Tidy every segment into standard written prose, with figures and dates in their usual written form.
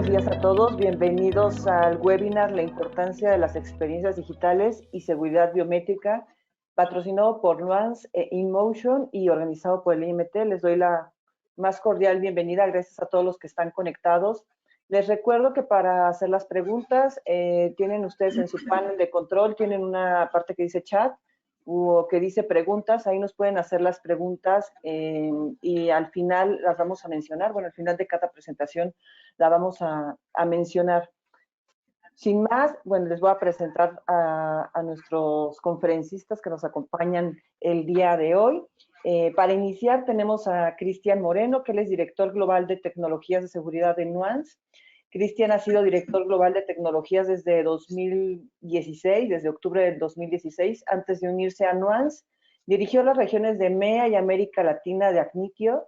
buenos días a todos. Bienvenidos al webinar La importancia de las experiencias digitales y seguridad biométrica, patrocinado por Nuance InMotion y organizado por el IMT. Les doy la más cordial bienvenida. Gracias a todos los que están conectados. Les recuerdo que para hacer las preguntas, tienen ustedes en su panel de control, tienen una parte que dice chat o que dice preguntas. Ahí nos pueden hacer las preguntas y al final las vamos a mencionar. Bueno, al final de cada presentación la vamos a mencionar. Sin más, bueno, les voy a presentar a nuestros conferencistas que nos acompañan el día de hoy. Para iniciar tenemos a Cristian Moreno, que él es director global de tecnologías de seguridad de Nuance. Cristian ha sido director global de tecnologías desde 2016, desde octubre del 2016, antes de unirse a Nuance. Dirigió las regiones de MEA y América Latina de Acnitio.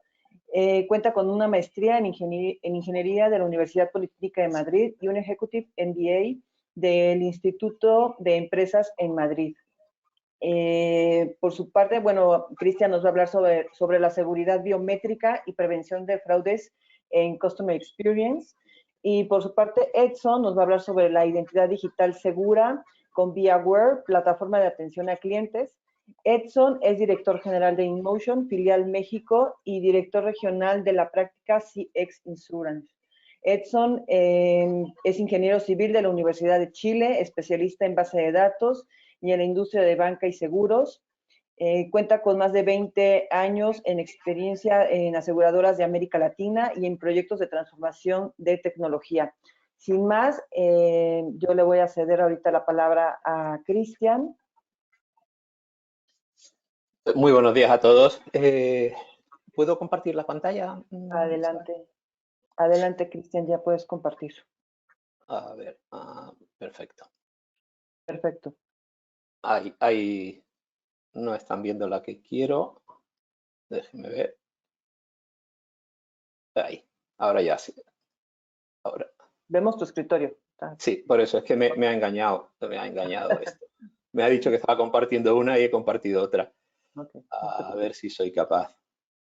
Cuenta con una maestría en ingeniería de la Universidad Politécnica de Madrid y un Executive MBA del Instituto de Empresas en Madrid. Por su parte, bueno, Cristian nos va a hablar sobre la seguridad biométrica y prevención de fraudes en Customer Experience. Y por su parte, Edson nos va a hablar sobre la identidad digital segura con ViaWare, plataforma de atención a clientes. Edson es director general de InMotion, filial México, y director regional de la práctica CX Insurance. Edson es ingeniero civil de la Universidad de Chile, especialista en base de datos y en la industria de banca y seguros. Cuenta con más de 20 años en experiencia en aseguradoras de América Latina y en proyectos de transformación de tecnología. Sin más, yo le voy a ceder ahorita la palabra a Cristian. Muy buenos días a todos. ¿Puedo compartir la pantalla? Adelante. Adelante, Cristian, ya puedes compartir. A ver, perfecto. Perfecto. Ahí no están viendo la que quiero. Déjenme ver. Ahí, ahora ya sí. Ahora. Vemos tu escritorio. Sí, por eso es que me ha engañado esto. Me ha dicho que estaba compartiendo una y he compartido otra. Okay. A ver si soy capaz.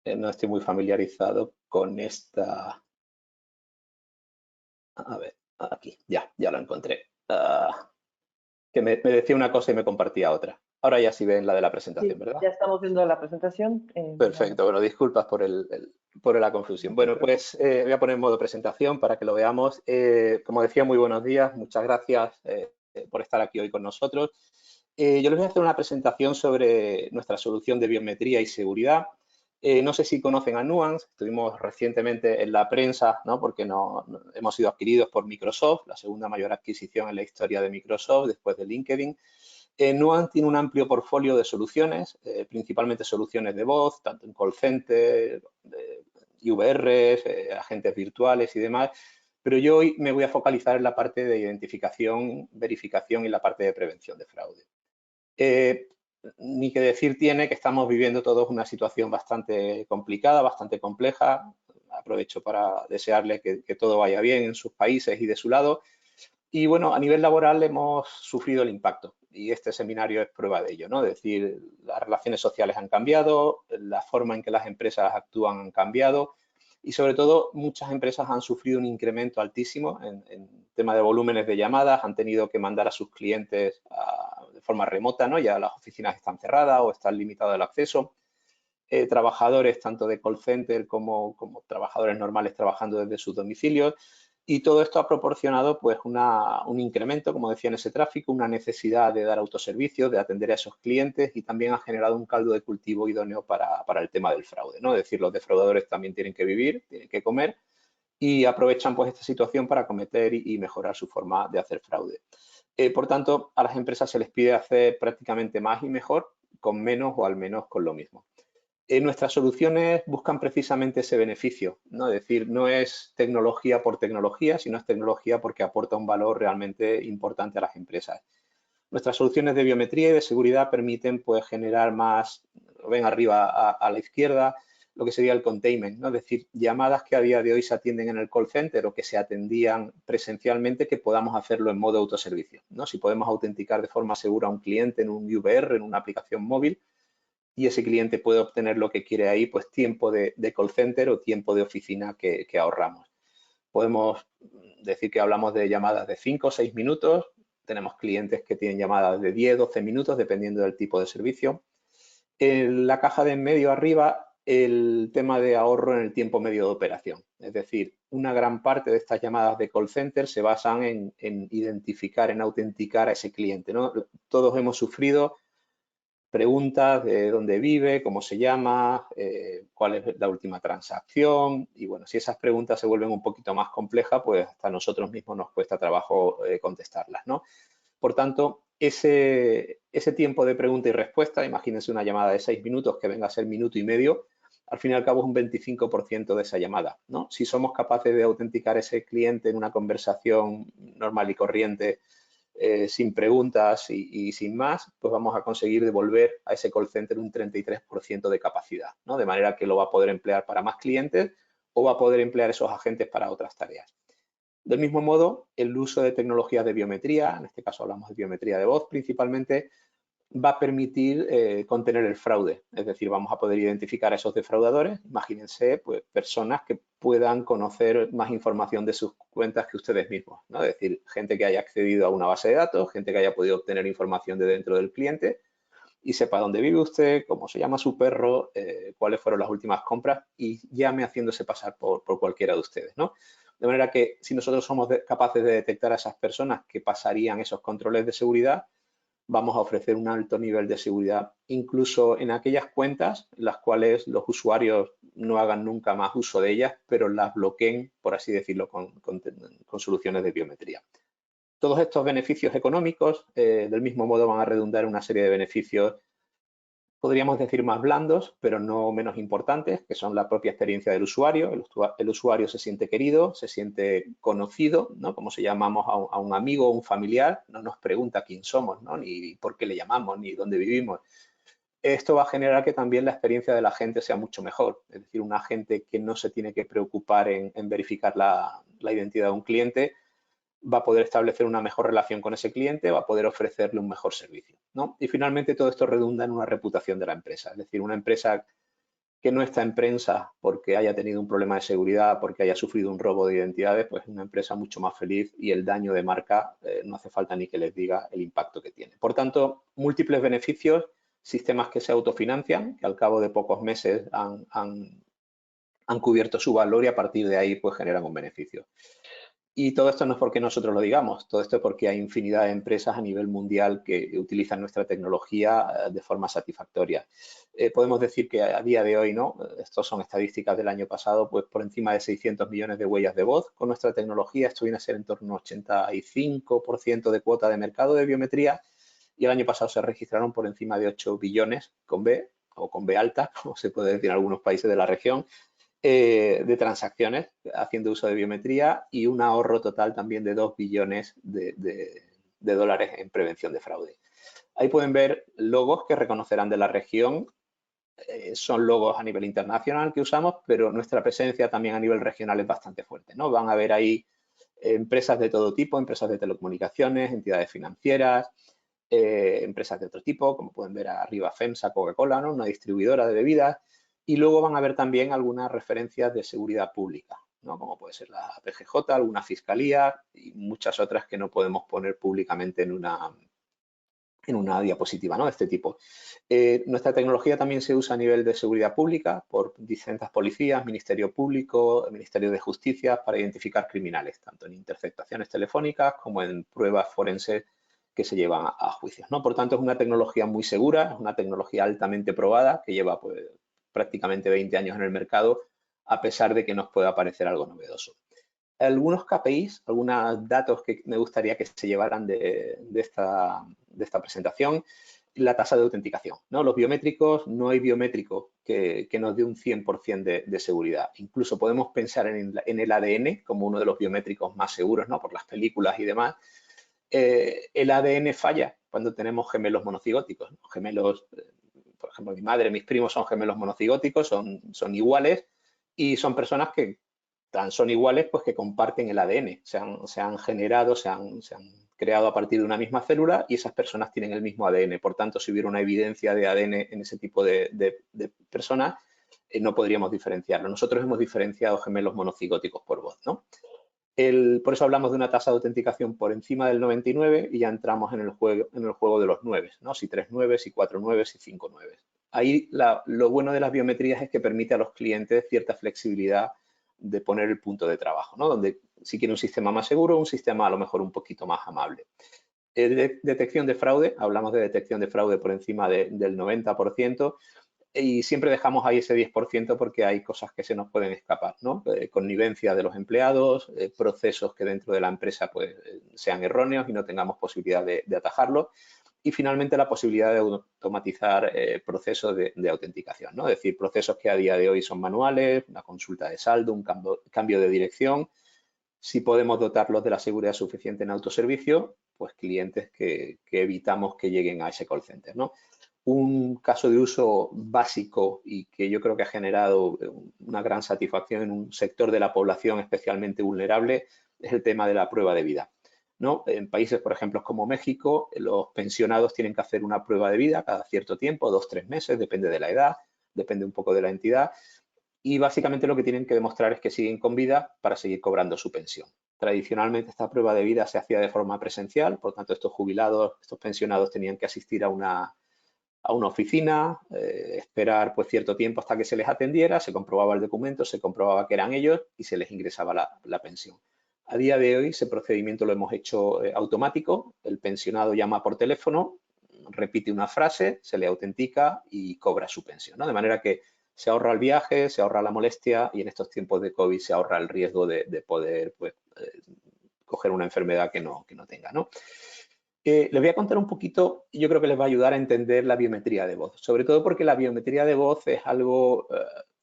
No estoy muy familiarizado con esta. A ver, aquí, ya la encontré. Que me decía una cosa y me compartía otra. Ahora ya sí ven la de la presentación, Sí, ¿verdad? ya estamos viendo la presentación. Perfecto, bueno, disculpas por la confusión. Bueno, pues voy a poner en modo presentación para que lo veamos. Como decía, muy buenos días, muchas gracias por estar aquí hoy con nosotros. Yo les voy a hacer una presentación sobre nuestra solución de biometría y seguridad. No sé si conocen a Nuance, estuvimos recientemente en la prensa, ¿no? Porque hemos sido adquiridos por Microsoft, la segunda mayor adquisición en la historia de Microsoft después de LinkedIn. Nuance tiene un amplio portfolio de soluciones, principalmente soluciones de voz, tanto en call center, IVRs, agentes virtuales y demás, pero yo hoy me voy a focalizar en la parte de identificación, verificación y la parte de prevención de fraude. Ni que decir tiene que estamos viviendo todos una situación bastante complicada, bastante compleja. Aprovecho para desearles que todo vaya bien en sus países y de su lado. Y bueno, a nivel laboral hemos sufrido el impacto y este seminario es prueba de ello, ¿no? Es decir, las relaciones sociales han cambiado, la forma en que las empresas actúan han cambiado y sobre todo muchas empresas han sufrido un incremento altísimo en tema de volúmenes de llamadas, han tenido que mandar a sus clientes de forma remota, ¿no? Ya las oficinas están cerradas o están limitado el acceso. Trabajadores tanto de call center como trabajadores normales trabajando desde sus domicilios. Y todo esto ha proporcionado pues un incremento, como decía, en ese tráfico, una necesidad de dar autoservicios, de atender a esos clientes y también ha generado un caldo de cultivo idóneo para el tema del fraude, ¿no? Es decir, los defraudadores también tienen que vivir, tienen que comer y aprovechan pues esta situación para cometer y mejorar su forma de hacer fraude. Por tanto, a las empresas se les pide hacer prácticamente más y mejor con menos o al menos con lo mismo. Nuestras soluciones buscan precisamente ese beneficio, ¿no? Es decir, no es tecnología por tecnología, sino es tecnología porque aporta un valor realmente importante a las empresas. Nuestras soluciones de biometría y de seguridad permiten pues, generar más, lo ven arriba a la izquierda, lo que sería el containment, ¿no? Es decir, llamadas que a día de hoy se atienden en el call center o que se atendían presencialmente, que podamos hacerlo en modo autoservicio, ¿no? Si podemos autenticar de forma segura a un cliente en un VR, en una aplicación móvil, y ese cliente puede obtener lo que quiere ahí, pues tiempo de call center o tiempo de oficina que ahorramos. Podemos decir que hablamos de llamadas de 5 o 6 minutos. Tenemos clientes que tienen llamadas de 10, 12 minutos, dependiendo del tipo de servicio. En la caja de en medio arriba, el tema de ahorro en el tiempo medio de operación. Es decir, una gran parte de estas llamadas de call center se basan en identificar, en autenticar a ese cliente, ¿no? Todos hemos sufrido preguntas de dónde vive, cómo se llama, cuál es la última transacción. Y bueno, si esas preguntas se vuelven un poquito más complejas, pues hasta a nosotros mismos nos cuesta trabajo contestarlas, ¿no? Por tanto, ese tiempo de pregunta y respuesta, imagínense una llamada de 6 minutos que venga a ser minuto y medio, al fin y al cabo es un 25% de esa llamada, ¿no? Si somos capaces de autenticar a ese cliente en una conversación normal y corriente, sin preguntas y sin más, pues vamos a conseguir devolver a ese call center un 33% de capacidad, ¿no? De manera que lo va a poder emplear para más clientes o va a poder emplear esos agentes para otras tareas. Del mismo modo, el uso de tecnologías de biometría, en este caso hablamos de biometría de voz principalmente, va a permitir contener el fraude. Es decir, vamos a poder identificar a esos defraudadores. Imagínense, pues, personas que puedan conocer más información de sus cuentas que ustedes mismos, ¿no? Es decir, gente que haya accedido a una base de datos, gente que haya podido obtener información de dentro del cliente y sepa dónde vive usted, cómo se llama su perro, cuáles fueron las últimas compras y llame haciéndose pasar por cualquiera de ustedes, ¿no? De manera que si nosotros somos capaces de detectar a esas personas que pasarían esos controles de seguridad, vamos a ofrecer un alto nivel de seguridad, incluso en aquellas cuentas en las cuales los usuarios no hagan nunca más uso de ellas, pero las bloqueen, por así decirlo, con soluciones de biometría. Todos estos beneficios económicos, del mismo modo, van a redundar en una serie de beneficios, podríamos decir, más blandos, pero no menos importantes, que son la propia experiencia del usuario. El usuario se siente querido, se siente conocido, ¿no? Como si llamamos a un amigo o un familiar, no nos pregunta quién somos, ¿no? Ni por qué le llamamos, ni dónde vivimos. Esto va a generar que también la experiencia de la gente sea mucho mejor. Es decir, un agente que no se tiene que preocupar en verificar la identidad de un cliente, va a poder establecer una mejor relación con ese cliente, va a poder ofrecerle un mejor servicio, ¿no? Y finalmente todo esto redunda en una reputación de la empresa. Es decir, una empresa que no está en prensa porque haya tenido un problema de seguridad, porque haya sufrido un robo de identidades, pues es una empresa mucho más feliz y el daño de marca no hace falta ni que les diga el impacto que tiene. Por tanto, múltiples beneficios, sistemas que se autofinancian, que al cabo de pocos meses han cubierto su valor y a partir de ahí pues generan un beneficio. Y todo esto no es porque nosotros lo digamos, todo esto es porque hay infinidad de empresas a nivel mundial que utilizan nuestra tecnología de forma satisfactoria. Podemos decir que a día de hoy, ¿no? Estos son estadísticas del año pasado, pues por encima de 600 millones de huellas de voz con nuestra tecnología. Esto viene a ser en torno a un 85% de cuota de mercado de biometría y el año pasado se registraron por encima de 8 billones con B o con B alta, como se puede decir en algunos países de la región, de transacciones haciendo uso de biometría y un ahorro total también de 2 billones de dólares en prevención de fraude. Ahí pueden ver logos que reconocerán de la región. Son logos a nivel internacional que usamos, pero nuestra presencia también a nivel regional es bastante fuerte, ¿no? Van a ver ahí empresas de todo tipo, empresas de telecomunicaciones, entidades financieras, empresas de otro tipo, como pueden ver arriba FEMSA, Coca-Cola, ¿no? Una distribuidora de bebidas. Y luego van a ver también algunas referencias de seguridad pública, ¿no? Como puede ser la PGJ, alguna fiscalía y muchas otras que no podemos poner públicamente en una diapositiva, ¿no? De este tipo. Nuestra tecnología también se usa a nivel de seguridad pública por distintas policías, Ministerio Público, Ministerio de Justicia, para identificar criminales, tanto en interceptaciones telefónicas como en pruebas forenses que se llevan a juicios, ¿no? Por tanto, es una tecnología muy segura, es una tecnología altamente probada que lleva pues, prácticamente 20 años en el mercado, a pesar de que nos pueda parecer algo novedoso. Algunos KPIs, algunos datos que me gustaría que se llevaran de esta presentación, la tasa de autenticación, ¿no? Los biométricos, no hay biométrico que nos dé un 100% de seguridad. Incluso podemos pensar en el ADN como uno de los biométricos más seguros, ¿no? Por las películas y demás. El ADN falla cuando tenemos gemelos monocigóticos, ¿no? Gemelos, por ejemplo, mi madre, mis primos son gemelos monocigóticos, son iguales y son personas que son iguales, pues que comparten el ADN, se han generado, se han creado a partir de una misma célula y esas personas tienen el mismo ADN. Por tanto, si hubiera una evidencia de ADN en ese tipo de personas, no podríamos diferenciarlo. Nosotros hemos diferenciado gemelos monocigóticos por voz, ¿no? Por eso hablamos de una tasa de autenticación por encima del 99 y ya entramos en el juego de los 9, ¿no? Si 3 9, si 4 9, si 5 9. Ahí lo bueno de las biometrías es que permite a los clientes cierta flexibilidad de poner el punto de trabajo, ¿no? Donde si quiere un sistema más seguro, un sistema a lo mejor un poquito más amable. Detección de fraude, hablamos de detección de fraude por encima del 90%, y siempre dejamos ahí ese 10% porque hay cosas que se nos pueden escapar, ¿no? Connivencia de los empleados, procesos que dentro de la empresa pues, sean erróneos y no tengamos posibilidad de atajarlo. Y finalmente la posibilidad de automatizar procesos de autenticación, ¿no? Es decir, procesos que a día de hoy son manuales, una consulta de saldo, un cambio de dirección. Si podemos dotarlos de la seguridad suficiente en autoservicio, pues clientes que evitamos que lleguen a ese call center, ¿no? Un caso de uso básico y que yo creo que ha generado una gran satisfacción en un sector de la población especialmente vulnerable es el tema de la prueba de vida, ¿no? En países, por ejemplo, como México, los pensionados tienen que hacer una prueba de vida cada cierto tiempo, 2 o 3 meses, depende de la edad, depende un poco de la entidad, y básicamente lo que tienen que demostrar es que siguen con vida para seguir cobrando su pensión. Tradicionalmente esta prueba de vida se hacía de forma presencial, por tanto estos jubilados, estos pensionados tenían que asistir a una oficina, esperar pues cierto tiempo hasta que se les atendiera, se comprobaba el documento, se comprobaba que eran ellos y se les ingresaba la pensión. A día de hoy ese procedimiento lo hemos hecho automático, el pensionado llama por teléfono, repite una frase, se le autentica y cobra su pensión, ¿no? De manera que se ahorra el viaje, se ahorra la molestia y en estos tiempos de COVID se ahorra el riesgo de poder pues, coger una enfermedad que no tenga, ¿no? Les voy a contar un poquito, yo creo que les va a ayudar a entender la biometría de voz, sobre todo porque la biometría de voz es algo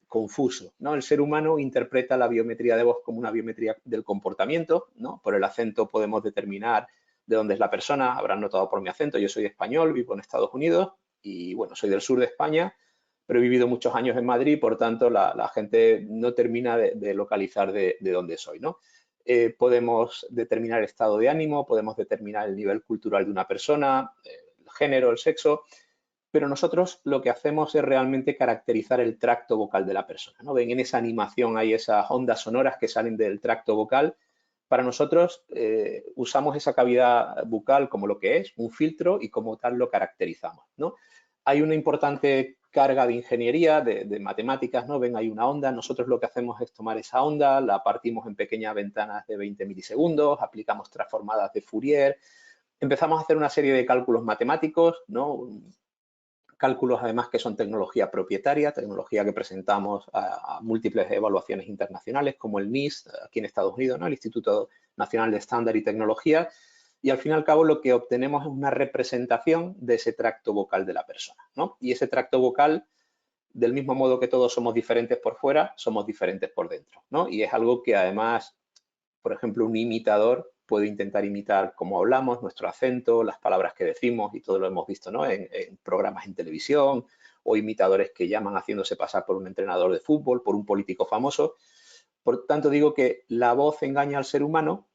confuso, ¿no? El ser humano interpreta la biometría de voz como una biometría del comportamiento, ¿no? Por el acento podemos determinar de dónde es la persona, habrán notado por mi acento, yo soy español, vivo en Estados Unidos y bueno, soy del sur de España, pero he vivido muchos años en Madrid, por tanto la gente no termina de localizar de dónde soy, ¿no? Podemos determinar el estado de ánimo, podemos determinar el nivel cultural de una persona, el género, el sexo, pero nosotros lo que hacemos es realmente caracterizar el tracto vocal de la persona, ¿no? Ven en esa animación hay esas ondas sonoras que salen del tracto vocal. Para nosotros usamos esa cavidad bucal como lo que es, un filtro, y como tal lo caracterizamos, ¿no? Hay una importante carga de ingeniería, de matemáticas, ¿no? Ven, hay una onda, nosotros lo que hacemos es tomar esa onda, la partimos en pequeñas ventanas de 20 milisegundos, aplicamos transformadas de Fourier, empezamos a hacer una serie de cálculos matemáticos, ¿no? Cálculos además que son tecnología propietaria, tecnología que presentamos a múltiples evaluaciones internacionales como el NIST aquí en Estados Unidos, ¿no? El Instituto Nacional de Estándar y Tecnología, y al fin y al cabo lo que obtenemos es una representación de ese tracto vocal de la persona, ¿no? Y ese tracto vocal, del mismo modo que todos somos diferentes por fuera, somos diferentes por dentro, ¿no? Y es algo que además, por ejemplo, un imitador puede intentar imitar cómo hablamos, nuestro acento, las palabras que decimos, y todo lo hemos visto, ¿no? En programas en televisión, o imitadores que llaman haciéndose pasar por un entrenador de fútbol, por un político famoso. Por tanto, digo que la voz engaña al ser humano,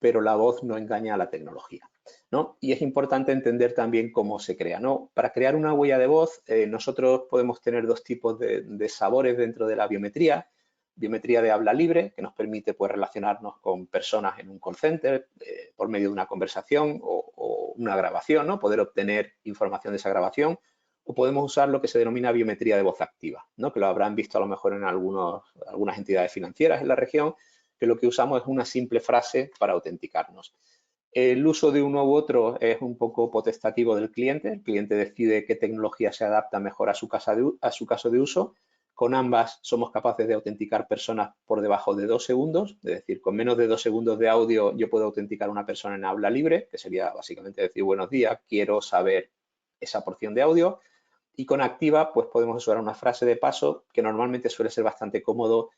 pero la voz no engaña a la tecnología, ¿no? Y es importante entender también cómo se crea, ¿no? Para crear una huella de voz, nosotros podemos tener dos tipos de sabores dentro de la biometría. Biometría de habla libre, que nos permite pues, relacionarnos con personas en un call center por medio de una conversación o una grabación, ¿no? Poder obtener información de esa grabación. O podemos usar lo que se denomina biometría de voz activa, ¿no? Que lo habrán visto a lo mejor en algunas entidades financieras en la región, que lo que usamos es una simple frase para autenticarnos. El uso de uno u otro es un poco potestativo del cliente. El cliente decide qué tecnología se adapta mejor a su caso de uso. Con ambas somos capaces de autenticar personas por debajo de 2 segundos, es decir, con menos de 2 segundos de audio yo puedo autenticar a una persona en habla libre, que sería básicamente decir buenos días, quiero saber esa porción de audio. Y con activa pues podemos usar una frase de paso que normalmente suele ser bastante cómodo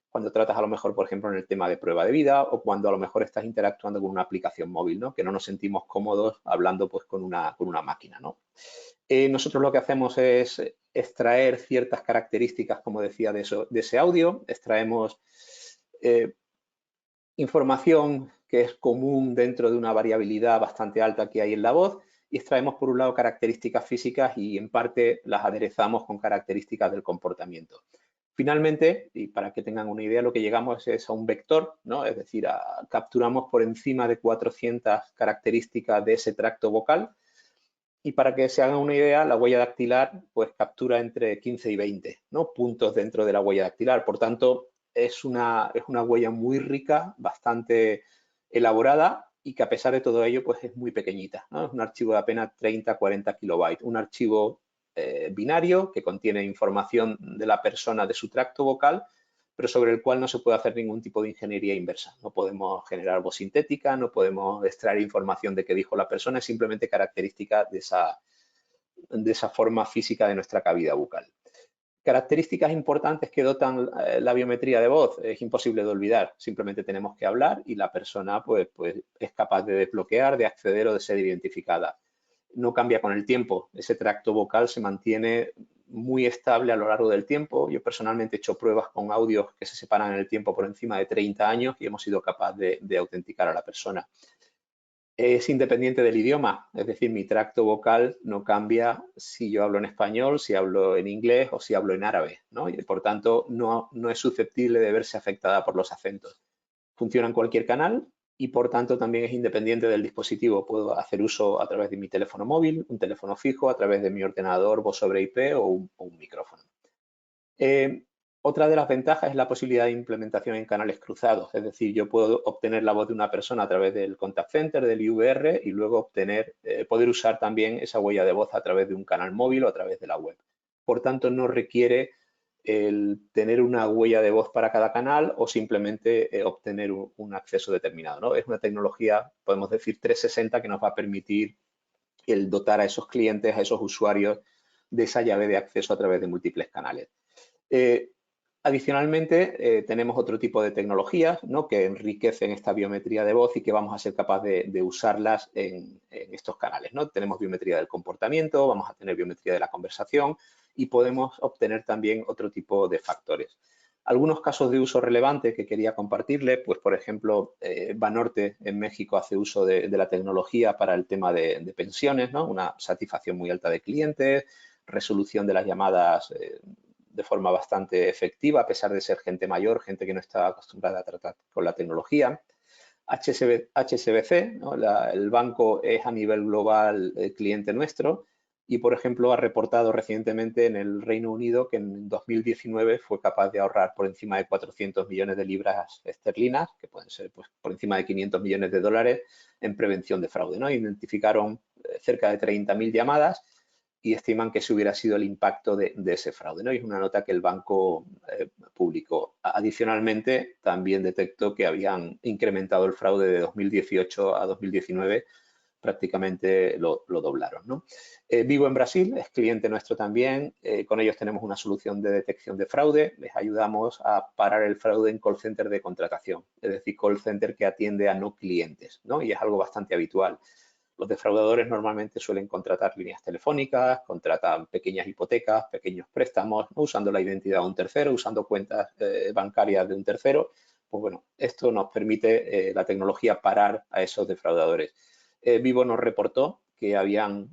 cuando tratas a lo mejor, por ejemplo, en el tema de prueba de vida o cuando a lo mejor estás interactuando con una aplicación móvil, ¿no? Que no nos sentimos cómodos hablando pues con una máquina, ¿no? Nosotros lo que hacemos es extraer ciertas características, como decía, de ese audio. Extraemos información que es común dentro de una variabilidad bastante alta que hay en la voz y extraemos, por un lado, características físicas y, en parte, las aderezamos con características del comportamiento. Finalmente, y para que tengan una idea, lo que llegamos es a un vector, ¿no? Es decir, capturamos por encima de 400 características de ese tracto vocal. Y para que se hagan una idea, la huella dactilar pues captura entre 15 y 20, ¿no? puntos dentro de la huella dactilar. Por tanto, es una huella muy rica, bastante elaborada y que a pesar de todo ello pues es muy pequeñita, ¿no? Es un archivo de apenas 30-40 kilobytes, un archivo binario que contiene información de la persona de su tracto vocal, pero sobre el cual no se puede hacer ningún tipo de ingeniería inversa. No podemos generar voz sintética, no podemos extraer información de qué dijo la persona, es simplemente característica de esa forma física de nuestra cavidad bucal. Características importantes que dotan la biometría de voz es imposible de olvidar. Simplemente tenemos que hablar y la persona pues es capaz de desbloquear, de acceder o de ser identificada. No cambia con el tiempo. Ese tracto vocal se mantiene muy estable a lo largo del tiempo. Yo personalmente he hecho pruebas con audios que se separan en el tiempo por encima de 30 años y hemos sido capaces de autenticar a la persona. Es independiente del idioma, es decir, mi tracto vocal no cambia si yo hablo en español, si hablo en inglés o si hablo en árabe, ¿no? Y por tanto, no es susceptible de verse afectada por los acentos. Funciona en cualquier canal y por tanto también es independiente del dispositivo. Puedo hacer uso a través de mi teléfono móvil, un teléfono fijo, a través de mi ordenador, voz sobre IP o un micrófono. Otra de las ventajas es la posibilidad de implementación en canales cruzados, es decir, yo puedo obtener la voz de una persona a través del contact center, del IVR y luego poder usar también esa huella de voz a través de un canal móvil o a través de la web. Por tanto, no requiere el tener una huella de voz para cada canal o simplemente obtener un acceso determinado, ¿no? Es una tecnología, podemos decir, 360 que nos va a permitir el dotar a esos clientes, a esos usuarios de esa llave de acceso a través de múltiples canales. Adicionalmente, tenemos otro tipo de tecnologías, ¿no? que enriquecen esta biometría de voz y que vamos a ser capaces de usarlas en estos canales, ¿no? Tenemos biometría del comportamiento, vamos a tener biometría de la conversación y podemos obtener también otro tipo de factores. Algunos casos de uso relevantes que quería compartirles, pues por ejemplo, Banorte en México hace uso de la tecnología para el tema de pensiones, ¿no? Una satisfacción muy alta de clientes, resolución de las llamadas de forma bastante efectiva, a pesar de ser gente mayor, gente que no está acostumbrada a tratar con la tecnología. HSBC, ¿no? El banco es a nivel global el cliente nuestro y, por ejemplo, ha reportado recientemente en el Reino Unido que en 2019 fue capaz de ahorrar por encima de 400 millones de libras esterlinas, que pueden ser pues, por encima de 500 millones de dólares, en prevención de fraude, ¿no? Identificaron cerca de 30.000 llamadas y estiman que ese hubiera sido el impacto de ese fraude, ¿no? Y es una nota que el banco publicó. Adicionalmente, también detectó que habían incrementado el fraude de 2018 a 2019, prácticamente lo doblaron, ¿no? Vivo en Brasil es cliente nuestro también. Con ellos tenemos una solución de detección de fraude. Les ayudamos a parar el fraude en call center de contratación, es decir, call center que atiende a no clientes, ¿no? Y es algo bastante habitual. Los defraudadores normalmente suelen contratar líneas telefónicas, contratan pequeñas hipotecas, pequeños préstamos, ¿no? usando la identidad de un tercero, usando cuentas bancarias de un tercero. Pues bueno, esto nos permite la tecnología parar a esos defraudadores. Vivo nos reportó que habían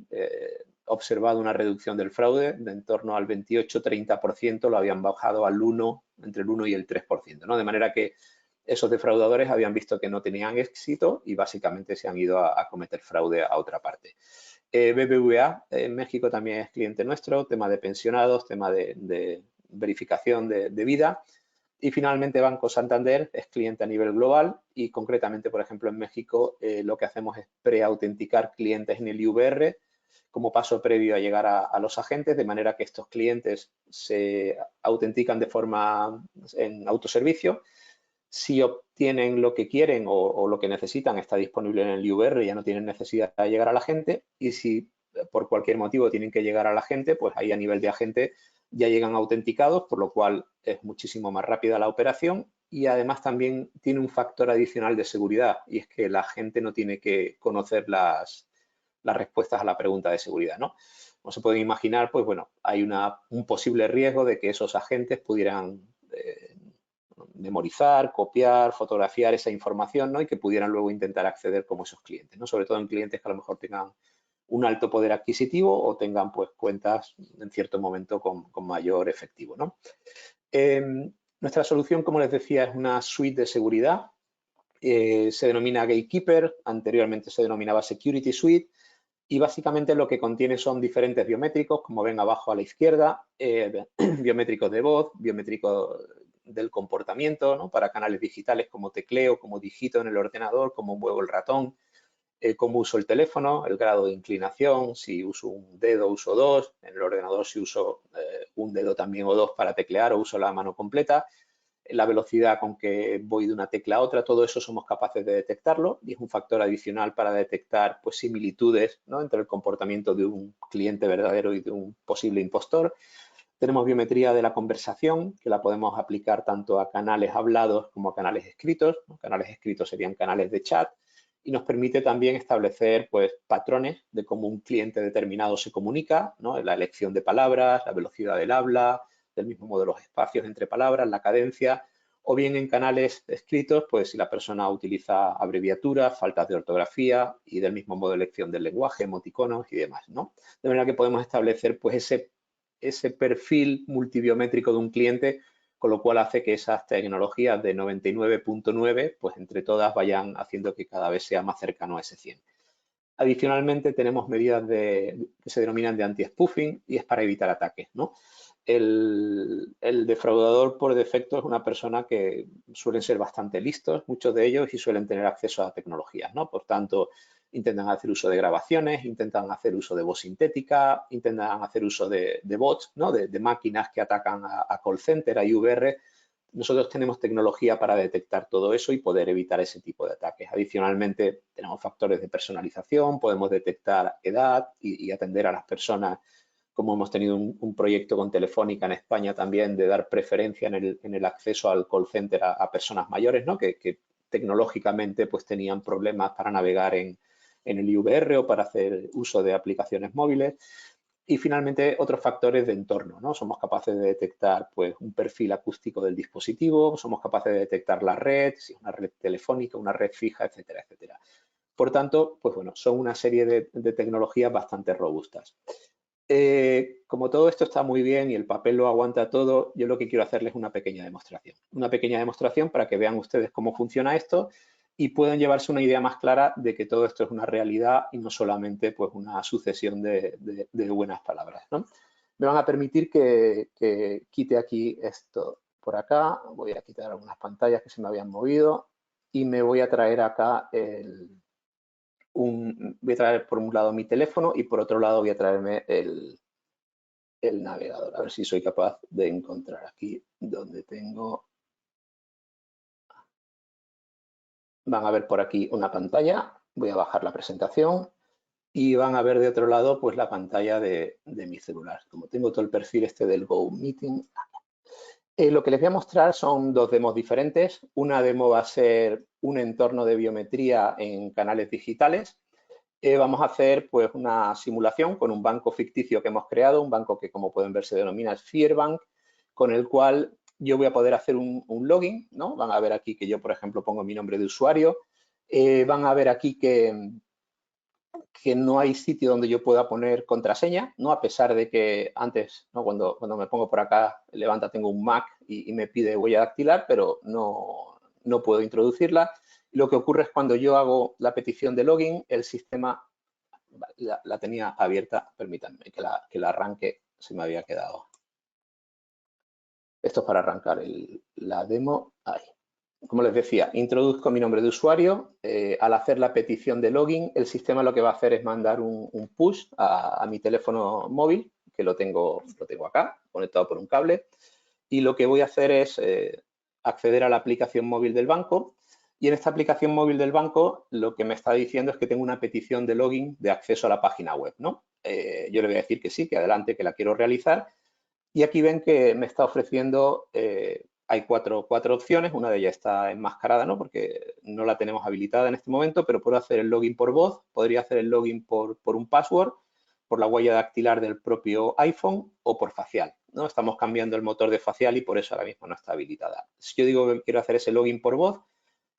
observado una reducción del fraude de en torno al 28-30%, lo habían bajado al 1, entre el 1 y el 3%, ¿no? De manera que esos defraudadores habían visto que no tenían éxito y básicamente se han ido a cometer fraude a otra parte. BBVA en México también es cliente nuestro, tema de pensionados, tema de verificación de vida. Y finalmente Banco Santander es cliente a nivel global y concretamente, por ejemplo, en México lo que hacemos es preautenticar clientes en el IVR como paso previo a llegar a los agentes, de manera que estos clientes se autentican de forma en autoservicio. Si obtienen lo que quieren o lo que necesitan, está disponible en el IVR, ya no tienen necesidad de llegar a la gente. Y si por cualquier motivo tienen que llegar a la gente, pues ahí a nivel de agente ya llegan autenticados, por lo cual es muchísimo más rápida la operación y además también tiene un factor adicional de seguridad y es que la gente no tiene que conocer las respuestas a la pregunta de seguridad, ¿no? Como se pueden imaginar, pues bueno, hay un posible riesgo de que esos agentes pudieran memorizar, copiar, fotografiar esa información, ¿no? Y que pudieran luego intentar acceder como esos clientes, ¿no? Sobre todo en clientes que a lo mejor tengan un alto poder adquisitivo o tengan pues cuentas en cierto momento con mayor efectivo, ¿no? Nuestra solución, como les decía, es una suite de seguridad. Se denomina Gatekeeper, anteriormente se denominaba Security Suite, y básicamente lo que contiene son diferentes biométricos, como ven abajo a la izquierda, biométricos de voz, biométricos del comportamiento, ¿no? Para canales digitales como tecleo, como digito en el ordenador, como muevo el ratón, cómo uso el teléfono, el grado de inclinación, si uso un dedo uso dos, en el ordenador si uso un dedo también o dos para teclear o uso la mano completa, la velocidad con que voy de una tecla a otra, todo eso somos capaces de detectarlo y es un factor adicional para detectar pues, similitudes, ¿no? Entre el comportamiento de un cliente verdadero y de un posible impostor. Tenemos biometría de la conversación, que la podemos aplicar tanto a canales hablados como a canales escritos. Canales escritos serían canales de chat y nos permite también establecer pues, patrones de cómo un cliente determinado se comunica, ¿no? La elección de palabras, la velocidad del habla, del mismo modo los espacios entre palabras, la cadencia, o bien en canales escritos, pues si la persona utiliza abreviaturas, faltas de ortografía y del mismo modo elección del lenguaje, emoticonos y demás, ¿no? De manera que podemos establecer pues ese perfil multibiométrico de un cliente, con lo cual hace que esas tecnologías de 99.9, pues entre todas vayan haciendo que cada vez sea más cercano a ese 100. Adicionalmente tenemos medidas que se denominan de anti-spoofing y es para evitar ataques, ¿no? El defraudador por defecto es una persona que suelen ser bastante listos, muchos de ellos, y suelen tener acceso a tecnologías, ¿no? Por tanto, intentan hacer uso de grabaciones, intentan hacer uso de voz sintética, intentan hacer uso de bots, ¿no? De máquinas que atacan a call center, a IVR. Nosotros tenemos tecnología para detectar todo eso y poder evitar ese tipo de ataques. Adicionalmente, tenemos factores de personalización, podemos detectar edad y atender a las personas, como hemos tenido un proyecto con Telefónica en España también, de dar preferencia en el acceso al call center a personas mayores, ¿no? que tecnológicamente pues, tenían problemas para navegar en el IVR o para hacer uso de aplicaciones móviles. Y finalmente otros factores de entorno, ¿no? Somos capaces de detectar pues, un perfil acústico del dispositivo, somos capaces de detectar la red, si es una red telefónica, una red fija, etcétera, etcétera. Por tanto, pues bueno, son una serie de tecnologías bastante robustas. Como todo esto está muy bien y el papel lo aguanta todo, yo lo que quiero hacerles es una pequeña demostración. Una pequeña demostración para que vean ustedes cómo funciona esto y puedan llevarse una idea más clara de que todo esto es una realidad y no solamente pues, una sucesión de buenas palabras, ¿no? Me van a permitir que quite aquí esto por acá. Voy a quitar algunas pantallas que se me habían movido y me voy a traer acá voy a traer por un lado mi teléfono y por otro lado voy a traerme el navegador. A ver si soy capaz de encontrar aquí donde tengo. Van a ver por aquí una pantalla. Voy a bajar la presentación y van a ver de otro lado pues la pantalla de mi celular. Como tengo todo el perfil este del Go Meeting. Lo que les voy a mostrar son dos demos diferentes. Una demo va a ser un entorno de biometría en canales digitales. Vamos a hacer pues una simulación con un banco ficticio que hemos creado, un banco que como pueden ver se denomina Spherebank, con el cual yo voy a poder hacer un login, ¿no? Van a ver aquí que yo, por ejemplo, pongo mi nombre de usuario. Van a ver aquí que no hay sitio donde yo pueda poner contraseña, ¿no? A pesar de que antes, ¿no? Cuando me pongo por acá, levanta, tengo un Mac y me pide huella dactilar, pero no puedo introducirla. Lo que ocurre es cuando yo hago la petición de login, el sistema la tenía abierta, permítanme que la arranque, se me había quedado. Esto es para arrancar la demo. Ahí. Como les decía, introduzco mi nombre de usuario. Al hacer la petición de login, el sistema lo que va a hacer es mandar un push a mi teléfono móvil, que lo tengo acá, conectado por un cable. Y lo que voy a hacer es acceder a la aplicación móvil del banco. Y en esta aplicación móvil del banco, lo que me está diciendo es que tengo una petición de login de acceso a la página web, ¿no? Yo le voy a decir que sí, que adelante, que la quiero realizar. Y aquí ven que me está ofreciendo, hay cuatro opciones, una de ellas está enmascarada, ¿no? Porque no la tenemos habilitada en este momento, pero puedo hacer el login por voz, podría hacer el login por un password, por la huella dactilar del propio iPhone o por facial, ¿no? Estamos cambiando el motor de facial y por eso ahora mismo no está habilitada. Si yo digo que quiero hacer ese login por voz,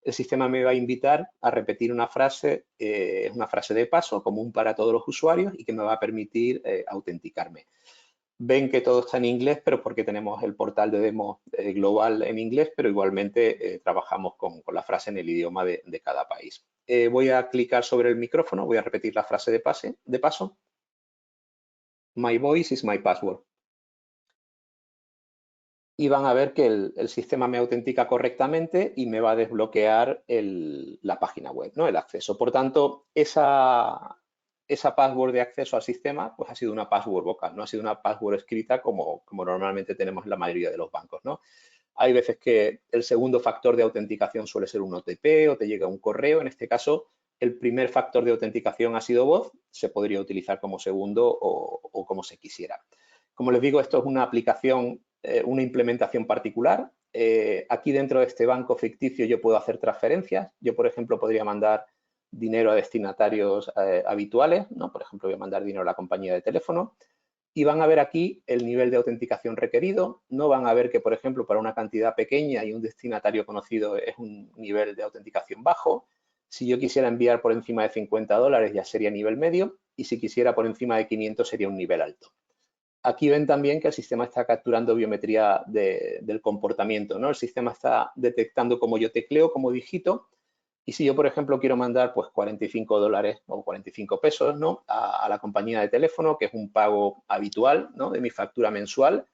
el sistema me va a invitar a repetir una frase de paso común para todos los usuarios y que me va a permitir autenticarme. ven que todo está en inglés, pero porque tenemos el portal de demo global en inglés, pero igualmente trabajamos con la frase en el idioma de cada país. Voy a clicar sobre el micrófono, voy a repetir la frase de paso. My voice is my password. Y van a ver que el sistema me autentica correctamente y me va a desbloquear la página web, ¿no? El acceso. Por tanto, esa password de acceso al sistema pues ha sido una password vocal, no ha sido una password escrita como normalmente tenemos en la mayoría de los bancos, ¿no? Hay veces que el segundo factor de autenticación suele ser un OTP o te llega un correo. En este caso, el primer factor de autenticación ha sido voz. Se podría utilizar como segundo o como se quisiera. Como les digo, esto es una aplicación, una implementación particular. Aquí dentro de este banco ficticio yo puedo hacer transferencias. Yo, por ejemplo, podría mandar dinero a destinatarios habituales, ¿no? Por ejemplo, voy a mandar dinero a la compañía de teléfono. Y van a ver aquí el nivel de autenticación requerido. No van a ver que, por ejemplo, para una cantidad pequeña y un destinatario conocido es un nivel de autenticación bajo. Si yo quisiera enviar por encima de $50 ya sería nivel medio y si quisiera por encima de 500 sería un nivel alto. Aquí ven también que el sistema está capturando biometría del comportamiento, ¿no? El sistema está detectando cómo yo tecleo, cómo digito. Y si yo, por ejemplo, quiero mandar pues $45 o 45 pesos, ¿no? a la compañía de teléfono, que es un pago habitual, ¿no? De mi factura mensual,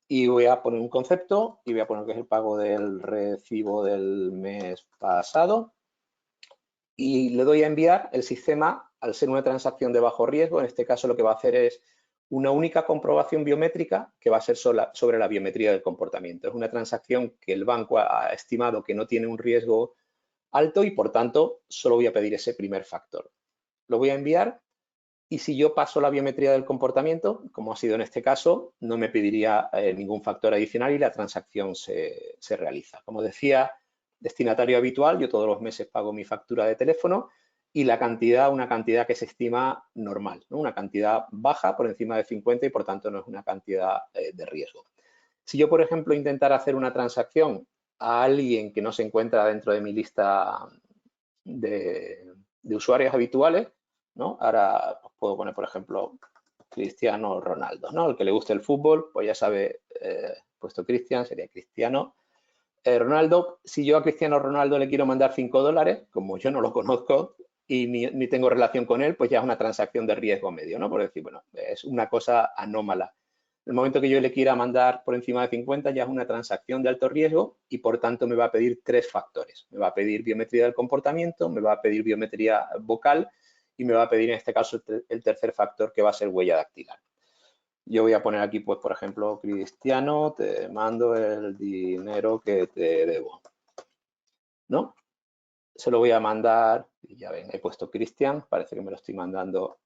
y voy a poner un concepto y voy a poner que es el pago del recibo del mes pasado y le doy a enviar. El sistema, al ser una transacción de bajo riesgo, en este caso lo que va a hacer es una única comprobación biométrica que va a ser sobre la biometría del comportamiento. Es una transacción que el banco ha estimado que no tiene un riesgo alto y por tanto solo voy a pedir ese primer factor. Lo voy a enviar y si yo paso la biometría del comportamiento, como ha sido en este caso, no me pediría ningún factor adicional y la transacción se realiza. Como decía, destinatario habitual, yo todos los meses pago mi factura de teléfono y la cantidad, una cantidad que se estima normal, ¿no? Una cantidad baja por encima de 50 y por tanto no es una cantidad de riesgo. Si yo, por ejemplo, intentara hacer una transacción a alguien que no se encuentra dentro de mi lista de usuarios habituales, ¿no? Ahora pues, puedo poner, por ejemplo, Cristiano Ronaldo, ¿no? El que le guste el fútbol, pues ya sabe, puesto Cristian, sería Cristiano Ronaldo. Si yo a Cristiano Ronaldo le quiero mandar $5, como yo no lo conozco y ni tengo relación con él, pues ya es una transacción de riesgo medio, ¿no? Por decir, bueno, es una cosa anómala. En el momento que yo le quiera mandar por encima de 50 ya es una transacción de alto riesgo y por tanto me va a pedir tres factores. Me va a pedir biometría del comportamiento, me va a pedir biometría vocal y me va a pedir en este caso el tercer factor que va a ser huella dactilar. Yo voy a poner aquí, pues, por ejemplo, Cristiano, te mando el dinero que te debo, ¿no? Se lo voy a mandar, y ya ven, he puesto Cristian, parece que me lo estoy mandando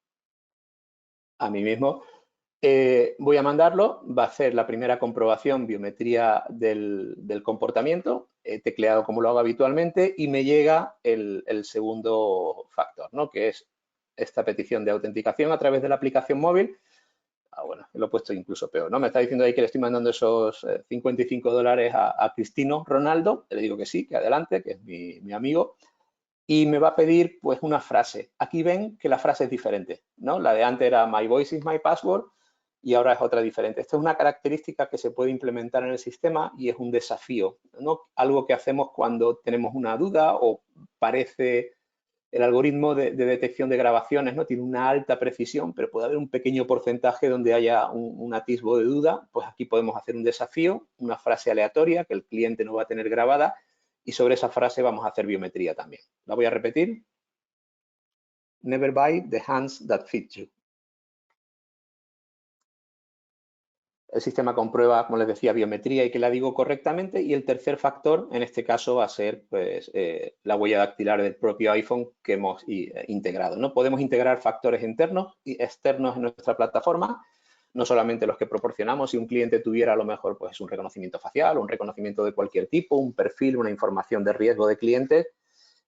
a mí mismo. Voy a mandarlo, va a hacer la primera comprobación, biometría del comportamiento, tecleado como lo hago habitualmente, y me llega el segundo factor, ¿no? Que es esta petición de autenticación a través de la aplicación móvil. Bueno, lo he puesto incluso peor, ¿no? Me está diciendo ahí que le estoy mandando esos $55 a Cristiano Ronaldo. Le digo que sí, que adelante, que es mi amigo. Y me va a pedir, pues, una frase. Aquí ven que la frase es diferente, ¿no? La de antes era My voice is my password y ahora es otra diferente. Esto es una característica que se puede implementar en el sistema y es un desafío, ¿no? Algo que hacemos cuando tenemos una duda o parece el algoritmo de detección de grabaciones, ¿no? Tiene una alta precisión, pero puede haber un pequeño porcentaje donde haya un atisbo de duda. Pues aquí podemos hacer un desafío, una frase aleatoria que el cliente no va a tener grabada y sobre esa frase vamos a hacer biometría también. La voy a repetir. Never buy the hands that fit you. El sistema comprueba, como les decía, biometría y que la digo correctamente. Y el tercer factor, en este caso, va a ser pues, la huella dactilar del propio iPhone que hemos integrado, ¿no? Podemos integrar factores internos y externos en nuestra plataforma, no solamente los que proporcionamos. Si un cliente tuviera a lo mejor pues, un reconocimiento facial, un reconocimiento de cualquier tipo, un perfil, una información de riesgo de clientes,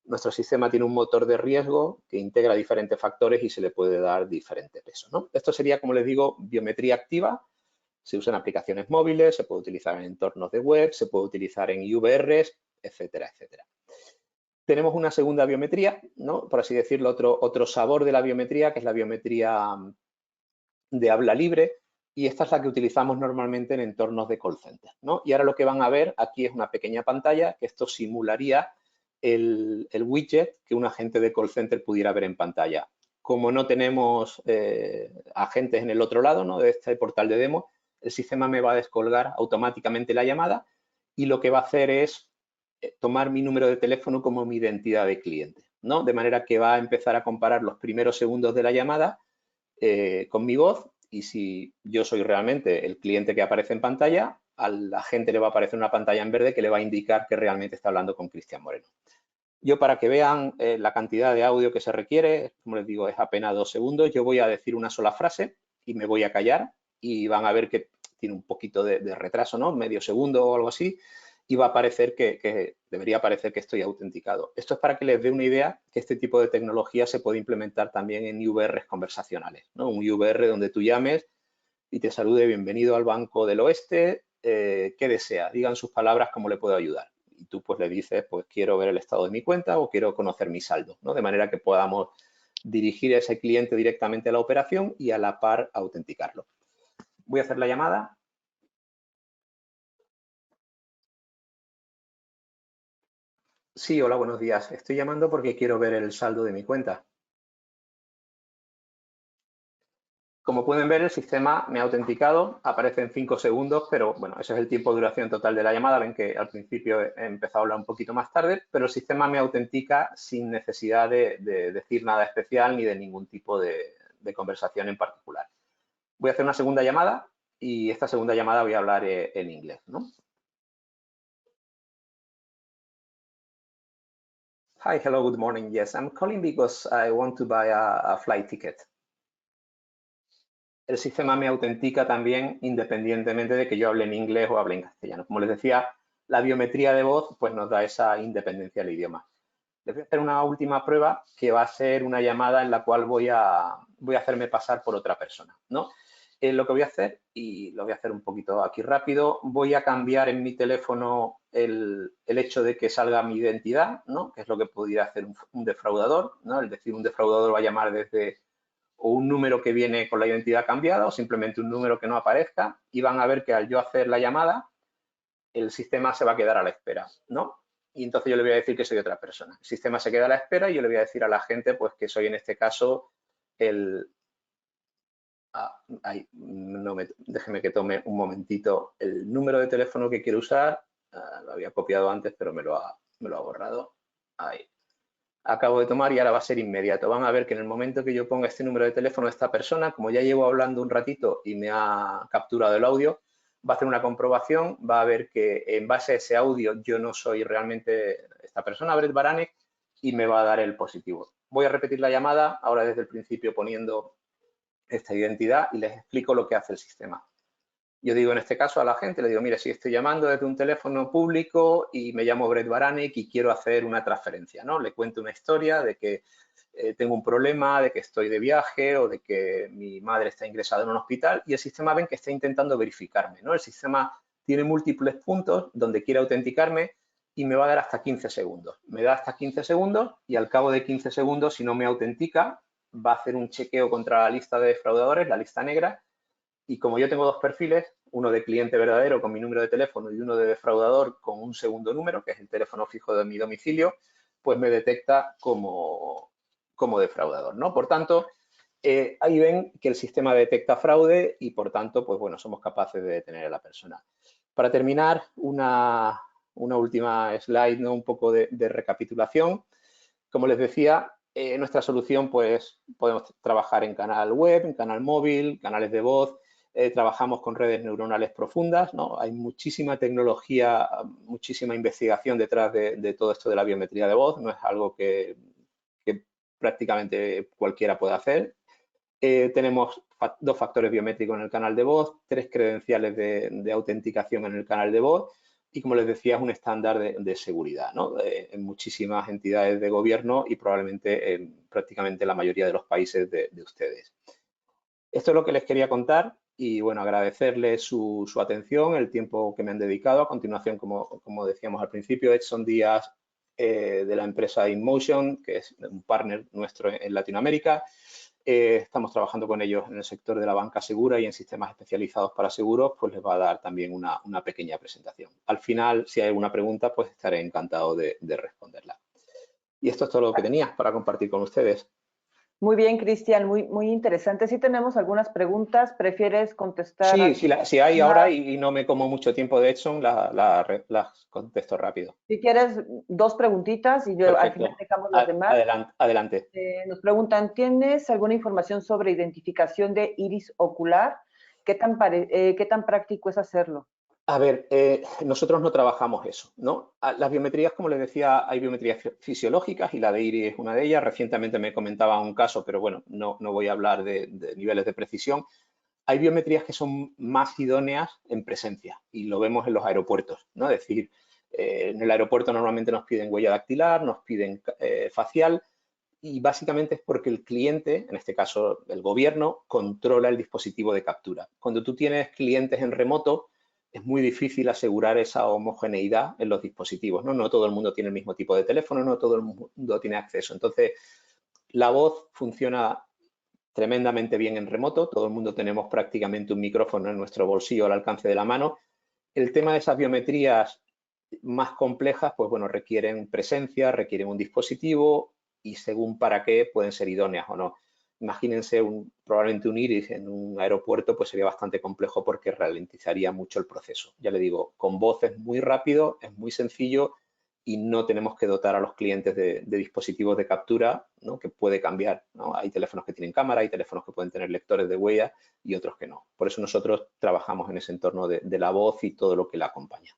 nuestro sistema tiene un motor de riesgo que integra diferentes factores y se le puede dar diferente peso, ¿no? Esto sería, como les digo, biometría activa. Se usa en aplicaciones móviles, se puede utilizar en entornos de web, se puede utilizar en IVRs, etcétera, etcétera. Tenemos una segunda biometría, ¿no? Por así decirlo, otro sabor de la biometría, que es la biometría de habla libre. y esta es la que utilizamos normalmente en entornos de call center, ¿no? Y ahora lo que van a ver aquí es una pequeña pantalla que esto simularía el widget que un agente de call center pudiera ver en pantalla. Como no tenemos agentes en el otro lado, ¿no?, de este portal de demo, el sistema me va a descolgar automáticamente la llamada y lo que va a hacer es tomar mi número de teléfono como mi identidad de cliente, ¿no? De manera que va a empezar a comparar los primeros segundos de la llamada con mi voz, y si yo soy realmente el cliente que aparece en pantalla, a la gente le va a aparecer una pantalla en verde que le va a indicar que realmente está hablando con Cristian Moreno. Yo, para que vean la cantidad de audio que se requiere, como les digo, es apenas 2 segundos. Yo voy a decir una sola frase y me voy a callar y van a ver que tiene un poquito de retraso, ¿no? Medio segundo o algo así, y va a aparecer que debería aparecer que estoy autenticado. Esto es para que les dé una idea que este tipo de tecnología se puede implementar también en IVRs conversacionales, ¿no? Un IVR donde tú llames y te salude: bienvenido al Banco del Oeste, ¿qué desea? Digan sus palabras, ¿cómo le puedo ayudar? Y tú pues le dices, pues quiero ver el estado de mi cuenta o quiero conocer mi saldo, ¿no? De manera que podamos dirigir a ese cliente directamente a la operación y a la par autenticarlo. Voy a hacer la llamada. Sí, hola, buenos días. Estoy llamando porque quiero ver el saldo de mi cuenta. Como pueden ver, el sistema me ha autenticado, aparece en 5 segundos, pero bueno, ese es el tiempo de duración total de la llamada. Ven que al principio he empezado a hablar un poquito más tarde, pero el sistema me autentica sin necesidad de decir nada especial ni de ningún tipo de conversación en particular. Voy a hacer una segunda llamada y esta segunda llamada voy a hablar en inglés, ¿no? Hi, hello, good morning. Yes, I'm calling because I want to buy a flight ticket. El sistema me autentica también independientemente de que yo hable en inglés o hable en castellano. Como les decía, la biometría de voz pues nos da esa independencia del idioma. Les voy a hacer una última prueba que va a ser una llamada en la cual voy a hacerme pasar por otra persona, ¿no? Lo que voy a hacer, y lo voy a hacer un poquito aquí rápido, voy a cambiar en mi teléfono el hecho de que salga mi identidad, ¿no? Que es lo que pudiera hacer un defraudador, ¿no? Es decir, un defraudador va a llamar desde o un número que viene con la identidad cambiada o simplemente un número que no aparezca, y van a ver que al yo hacer la llamada, el sistema se va a quedar a la espera, ¿no? Y entonces yo le voy a decir que soy otra persona. El sistema se queda a la espera y yo le voy a decir a la gente pues que soy en este caso el... déjeme que tome un momentito el número de teléfono que quiero usar. Lo había copiado antes, pero me lo ha borrado. Ahí. Acabo de tomar y ahora va a ser inmediato. Van a ver que en el momento que yo ponga este número de teléfono de esta persona, como ya llevo hablando un ratito y me ha capturado el audio, va a hacer una comprobación, va a ver que en base a ese audio yo no soy realmente esta persona, Brett Baranek, y me va a dar el positivo. Voy a repetir la llamada, ahora desde el principio poniendo esta identidad, y les explico lo que hace el sistema. Yo digo en este caso a la gente, le digo, mire, si estoy llamando desde un teléfono público y me llamo Brett Baranek y quiero hacer una transferencia, ¿no? Le cuento una historia de que tengo un problema, de que estoy de viaje o de que mi madre está ingresada en un hospital, y el sistema ven que está intentando verificarme, ¿no? El sistema tiene múltiples puntos donde quiere autenticarme y me va a dar hasta 15 segundos. Me da hasta 15 segundos y al cabo de 15 segundos, si no me autentica, va a hacer un chequeo contra la lista de defraudadores, la lista negra. Y como yo tengo dos perfiles, uno de cliente verdadero con mi número de teléfono y uno de defraudador con un segundo número, que es el teléfono fijo de mi domicilio, pues me detecta como defraudador, ¿no? Por tanto, ahí ven que el sistema detecta fraude y, por tanto, pues bueno, somos capaces de detener a la persona. Para terminar, una última slide, ¿no? Un poco de recapitulación. Como les decía, nuestra solución, pues podemos trabajar en canal web, en canal móvil, canales de voz. Trabajamos con redes neuronales profundas, ¿no? Hay muchísima tecnología, muchísima investigación detrás de todo esto de la biometría de voz. No es algo que prácticamente cualquiera puede hacer. Tenemos 2 factores biométricos en el canal de voz, 3 credenciales de autenticación en el canal de voz y, como les decía, es un estándar de seguridad, ¿no? En muchísimas entidades de gobierno y probablemente en prácticamente la mayoría de los países de ustedes. Esto es lo que les quería contar y, bueno, agradecerles su atención, el tiempo que me han dedicado. A continuación, como decíamos al principio, Edson Díaz, de la empresa InMotion, que es un partner nuestro en Latinoamérica. Estamos trabajando con ellos en el sector de la banca segura y en sistemas especializados para seguros, pues les va a dar también una pequeña presentación. Al final, si hay alguna pregunta, pues estaré encantado de responderla. Y esto es todo lo que tenía para compartir con ustedes. Muy bien, Cristian, muy interesante. Sí tenemos algunas preguntas. ¿Prefieres contestar? Sí, si hay ahora y no me como mucho tiempo de Edson, las contesto rápido. Si quieres, dos preguntitas y yo al final Perfecto. dejamos las demás. Adelante. Nos preguntan, ¿tienes alguna información sobre identificación de iris ocular? ¿Qué tan práctico es hacerlo? A ver, nosotros no trabajamos eso, ¿no? Las biometrías, como les decía, hay biometrías fisiológicas y la de iris es una de ellas. Recientemente me comentaba un caso, pero bueno, no voy a hablar de niveles de precisión. Hay biometrías que son más idóneas en presencia y lo vemos en los aeropuertos, ¿no? Es decir, en el aeropuerto normalmente nos piden huella dactilar, nos piden facial y básicamente es porque el cliente, en este caso el gobierno, controla el dispositivo de captura. Cuando tú tienes clientes en remoto, es muy difícil asegurar esa homogeneidad en los dispositivos, ¿no? No todo el mundo tiene el mismo tipo de teléfono, no todo el mundo tiene acceso. Entonces, la voz funciona tremendamente bien en remoto, todo el mundo tenemos prácticamente un micrófono en nuestro bolsillo al alcance de la mano. El tema de esas biometrías más complejas, pues bueno, requieren presencia, requieren un dispositivo y según para qué pueden ser idóneas o no. Imagínense probablemente un iris en un aeropuerto, pues sería bastante complejo porque ralentizaría mucho el proceso. Ya le digo, con voz es muy rápido, es muy sencillo y no tenemos que dotar a los clientes de dispositivos de captura, ¿no? Que puede cambiar, ¿no? Hay teléfonos que tienen cámara, hay teléfonos que pueden tener lectores de huella y otros que no. Por eso nosotros trabajamos en ese entorno de la voz y todo lo que la acompaña.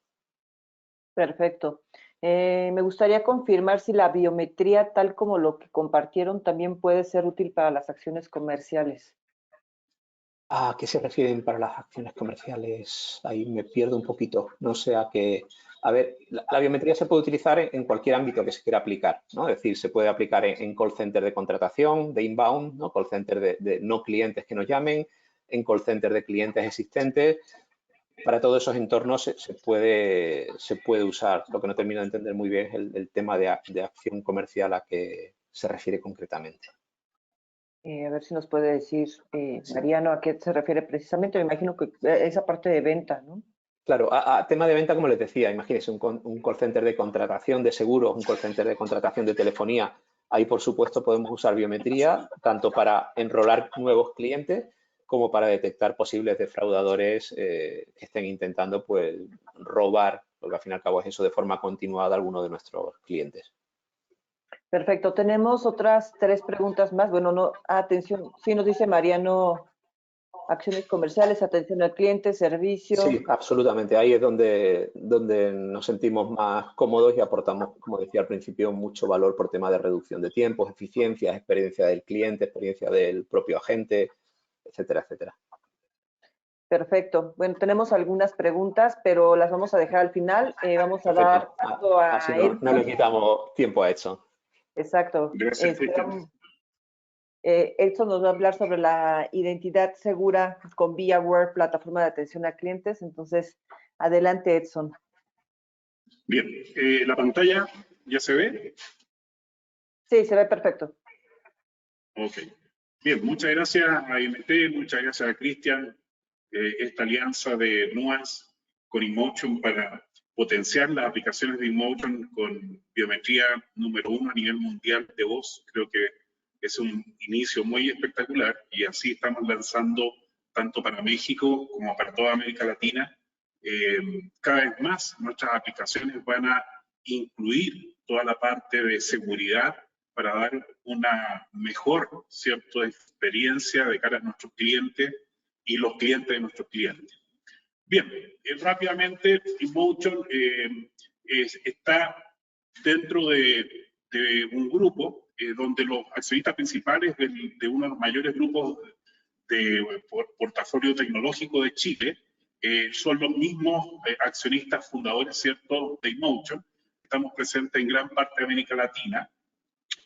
Perfecto. Me gustaría confirmar si la biometría, tal como lo que compartieron, también puede ser útil para las acciones comerciales. ¿A qué se refieren para las acciones comerciales? Ahí me pierdo un poquito. No sé a qué. A ver, la biometría se puede utilizar en cualquier ámbito que se quiera aplicar, ¿no? Es decir, se puede aplicar en call center de contratación, de inbound, ¿no? Call center de no clientes que nos llamen, en call center de clientes existentes. Para todos esos entornos se puede usar. Lo que no termino de entender muy bien es el tema de acción comercial a que se refiere concretamente. A ver si nos puede decir, Sí. Mariano, a qué se refiere precisamente. Me imagino que esa parte de venta, ¿no? Claro, a tema de venta, como les decía, imagínense un call center de contratación de seguros, un call center de contratación de telefonía. Ahí, por supuesto, podemos usar biometría tanto para enrolar nuevos clientes como para detectar posibles defraudadores que estén intentando pues, robar, porque al fin y al cabo es eso de forma continuada a alguno de nuestros clientes. Perfecto. Tenemos otras 3 preguntas más. Bueno, no, atención, sí nos dice Mariano, acciones comerciales, atención al cliente, servicio. Sí, absolutamente. Ahí es donde nos sentimos más cómodos y aportamos, como decía al principio, mucho valor por tema de reducción de tiempos, eficiencia, experiencia del cliente, experiencia del propio agente, etcétera, etcétera. Perfecto. Bueno, tenemos algunas preguntas, pero las vamos a dejar al final. Vamos a dar Perfecto. paso Así a no le Edson. quitamos tiempo a Edson. Exacto. Gracias, Cristian. Edson nos va a hablar sobre la identidad segura con ViaWare, plataforma de atención a clientes. Entonces, adelante, Edson. Bien, la pantalla ya se ve. Sí, se ve perfecto. Ok. Bien, muchas gracias a IMT, muchas gracias a Cristian, esta alianza de Nuance con InMotion para potenciar las aplicaciones de InMotion con biometría número 1 a nivel mundial de voz. Creo que es un inicio muy espectacular y así estamos lanzando tanto para México como para toda América Latina. Cada vez más nuestras aplicaciones van a incluir toda la parte de seguridad para dar una mejor, ¿cierto?, experiencia de cara a nuestros clientes y los clientes de nuestros clientes. Bien, rápidamente, InMotion está dentro de un grupo donde los accionistas principales de uno de los mayores grupos de portafolio tecnológico de Chile son los mismos accionistas fundadores, ¿cierto?, de InMotion. Estamos presentes en gran parte de América Latina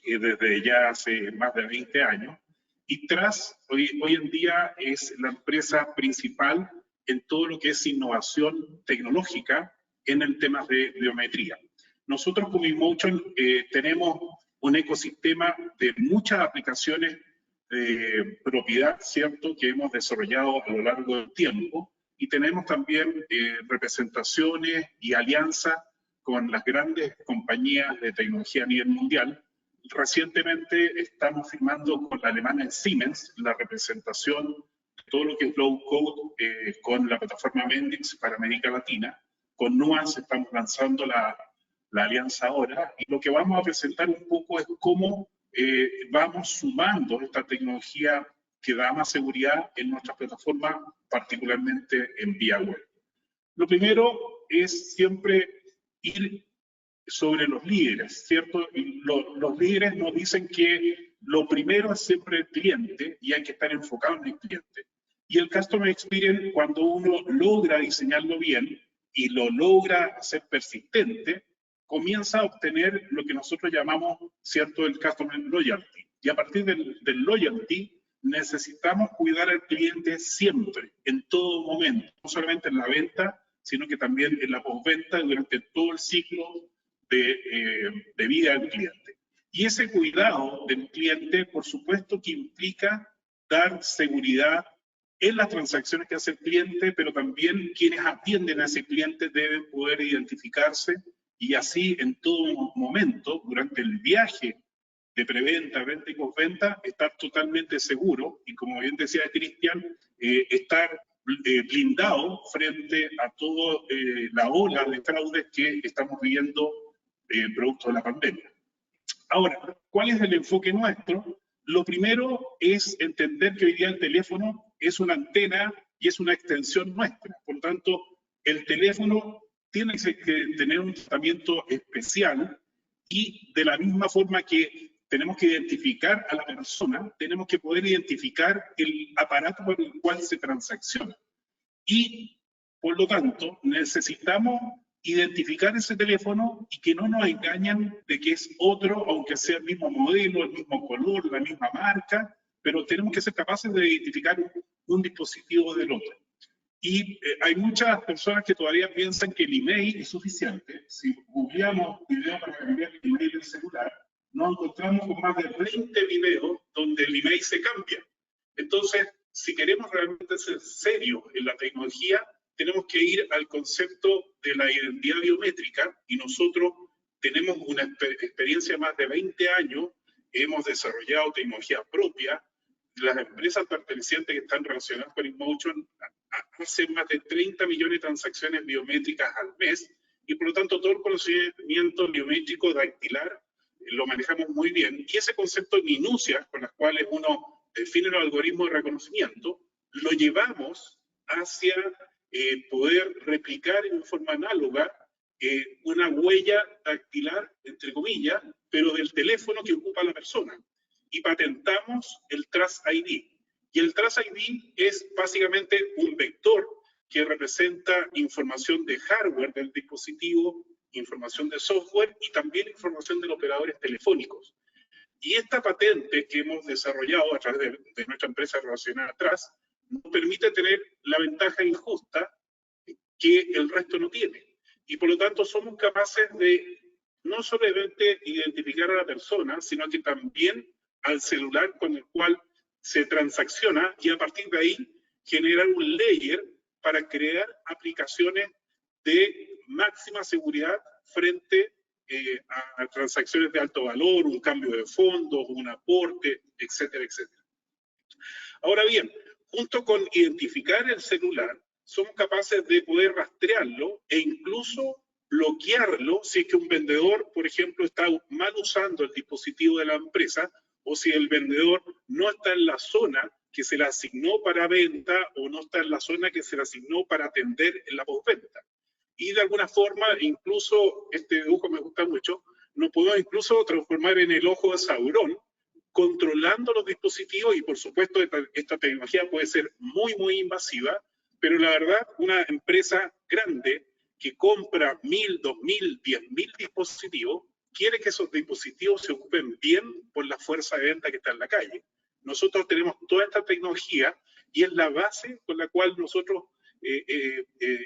desde ya hace más de 20 años. Y TRAS hoy en día es la empresa principal en todo lo que es innovación tecnológica en el tema de biometría. Nosotros como InMotion tenemos un ecosistema de muchas aplicaciones propiedad, ¿cierto?, que hemos desarrollado a lo largo del tiempo, y tenemos también representaciones y alianzas con las grandes compañías de tecnología a nivel mundial. Recientemente estamos firmando con la alemana Siemens la representación de todo lo que es low code con la plataforma Mendix para América Latina. Con Nuance estamos lanzando la alianza ahora, y lo que vamos a presentar un poco es cómo vamos sumando esta tecnología que da más seguridad en nuestras plataformas, particularmente en vía web. Lo primero es siempre ir sobre los líderes, ¿cierto? Los líderes nos dicen que lo primero es siempre el cliente y hay que estar enfocado en el cliente. Y el Customer Experience, cuando uno logra diseñarlo bien y lo logra hacer persistente, comienza a obtener lo que nosotros llamamos, ¿cierto?, el Customer Loyalty. Y a partir del Loyalty necesitamos cuidar al cliente siempre, en todo momento, no solamente en la venta, sino que también en la postventa durante todo el ciclo de vida del cliente. Y ese cuidado del cliente, por supuesto que implica dar seguridad en las transacciones que hace el cliente, pero también quienes atienden a ese cliente deben poder identificarse, y así en todo momento, durante el viaje de preventa, venta y postventa, estar totalmente seguro y, como bien decía Cristian, estar blindado frente a toda la ola de fraudes que estamos viviendo producto de la pandemia. Ahora, ¿cuál es el enfoque nuestro? Lo primero es entender que hoy día el teléfono es una antena y es una extensión nuestra. Por lo tanto, el teléfono tiene que tener un tratamiento especial, y de la misma forma que tenemos que identificar a la persona, tenemos que poder identificar el aparato por el cual se transacciona. Y, por lo tanto, necesitamos identificar ese teléfono y que no nos engañen de que es otro, aunque sea el mismo modelo, el mismo color, la misma marca, pero tenemos que ser capaces de identificar un dispositivo del otro. Y hay muchas personas que todavía piensan que el email es suficiente. Si googleamos videos para cambiar el email del celular, nos encontramos con más de 20 videos donde el email se cambia. Entonces, si queremos realmente ser serios en la tecnología, tenemos que ir al concepto de la identidad biométrica, y nosotros tenemos una experiencia de más de 20 años, hemos desarrollado tecnología propia. Las empresas pertenecientes que están relacionadas con InMotion hacen más de 30 millones de transacciones biométricas al mes, y por lo tanto todo el conocimiento biométrico dactilar lo manejamos muy bien. Y ese concepto de minucias con las cuales uno define los algoritmos de reconocimiento, lo llevamos hacia poder replicar en forma análoga una huella dactilar, entre comillas, pero del teléfono que ocupa la persona. Y patentamos el Trust ID. Y el Trust ID es básicamente un vector que representa información de hardware del dispositivo, información de software y también información de los operadores telefónicos. Y esta patente que hemos desarrollado a través de nuestra empresa relacionada atrás nos permite tener la ventaja injusta que el resto no tiene. Y por lo tanto somos capaces de no solamente identificar a la persona, sino que también al celular con el cual se transacciona, y a partir de ahí generar un layer para crear aplicaciones de máxima seguridad frente a transacciones de alto valor, un cambio de fondos, un aporte, etcétera, etcétera. Ahora bien, junto con identificar el celular, somos capaces de poder rastrearlo e incluso bloquearlo si es que un vendedor, por ejemplo, está mal usando el dispositivo de la empresa, o si el vendedor no está en la zona que se le asignó para venta o no está en la zona que se le asignó para atender en la postventa. Y de alguna forma, incluso, este dibujo me gusta mucho, nos podemos incluso transformar en el ojo de Saurón, controlando los dispositivos, y por supuesto esta tecnología puede ser muy, muy invasiva, pero la verdad, una empresa grande que compra 1.000, 2.000, 10.000 dispositivos, quiere que esos dispositivos se ocupen bien por la fuerza de venta que está en la calle. Nosotros tenemos toda esta tecnología y es la base con la cual nosotros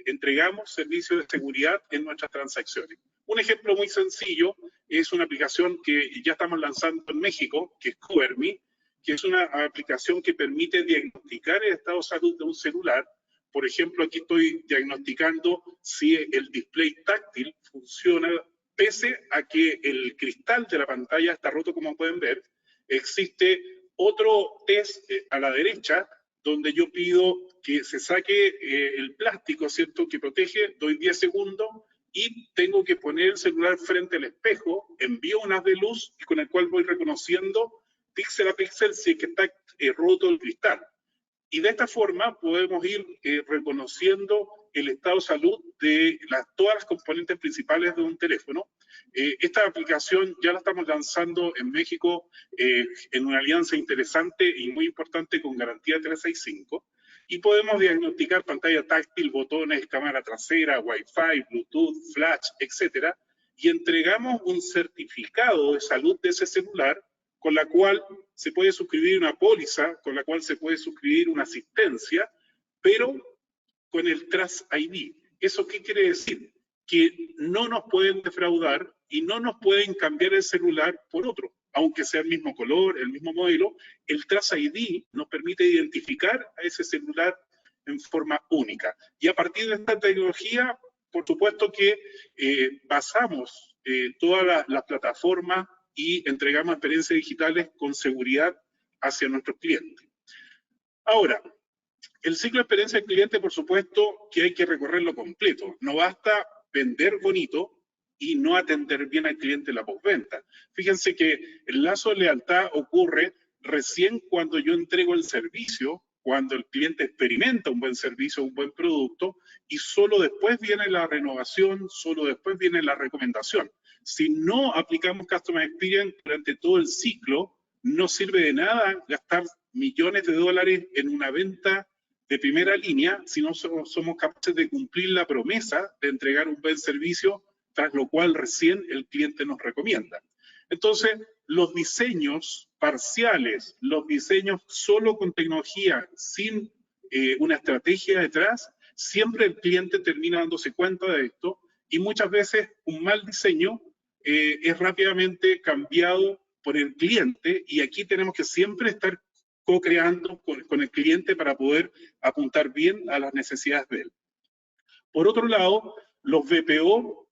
entregamos servicios de seguridad en nuestras transacciones. Un ejemplo muy sencillo es una aplicación que ya estamos lanzando en México, que es CoverMe, que es una aplicación que permite diagnosticar el estado de salud de un celular. Por ejemplo, aquí estoy diagnosticando si el display táctil funciona, pese a que el cristal de la pantalla está roto, como pueden ver. Existe otro test a la derecha, donde yo pido que se saque el plástico, ¿cierto?, que protege, doy 10 segundos y tengo que poner el celular frente al espejo, envío un haz de luz y con el cual voy reconociendo píxel a píxel si es que está roto el cristal. Y de esta forma podemos ir reconociendo el estado de salud de todas las componentes principales de un teléfono. Esta aplicación ya la estamos lanzando en México en una alianza interesante y muy importante con garantía 365. Y podemos diagnosticar pantalla táctil, botones, cámara trasera, Wi-Fi, Bluetooth, Flash, etcétera. Y entregamos un certificado de salud de ese celular con la cual se puede suscribir una póliza, con la cual se puede suscribir una asistencia, pero con el Trust ID. ¿Eso qué quiere decir? Que no nos pueden defraudar y no nos pueden cambiar el celular por otro. Aunque sea el mismo color, el mismo modelo, el Trust ID nos permite identificar a ese celular en forma única. Y a partir de esta tecnología, por supuesto que basamos todas las plataformas y entregamos experiencias digitales con seguridad hacia nuestros clientes. Ahora, el ciclo de experiencia del cliente, por supuesto, que hay que recorrerlo completo. No basta vender bonito y no atender bien al cliente en la postventa. Fíjense que el lazo de lealtad ocurre recién cuando yo entrego el servicio, cuando el cliente experimenta un buen servicio, un buen producto, y solo después viene la renovación, solo después viene la recomendación. Si no aplicamos Customer Experience durante todo el ciclo, no sirve de nada gastar millones de dólares en una venta de primera línea si no somos capaces de cumplir la promesa de entregar un buen servicio, tras lo cual recién el cliente nos recomienda. Entonces, los diseños parciales, los diseños solo con tecnología, sin una estrategia detrás, siempre el cliente termina dándose cuenta de esto y muchas veces un mal diseño es rápidamente cambiado por el cliente y aquí tenemos que siempre estar co-creando con el cliente para poder apuntar bien a las necesidades de él. Por otro lado, los BPO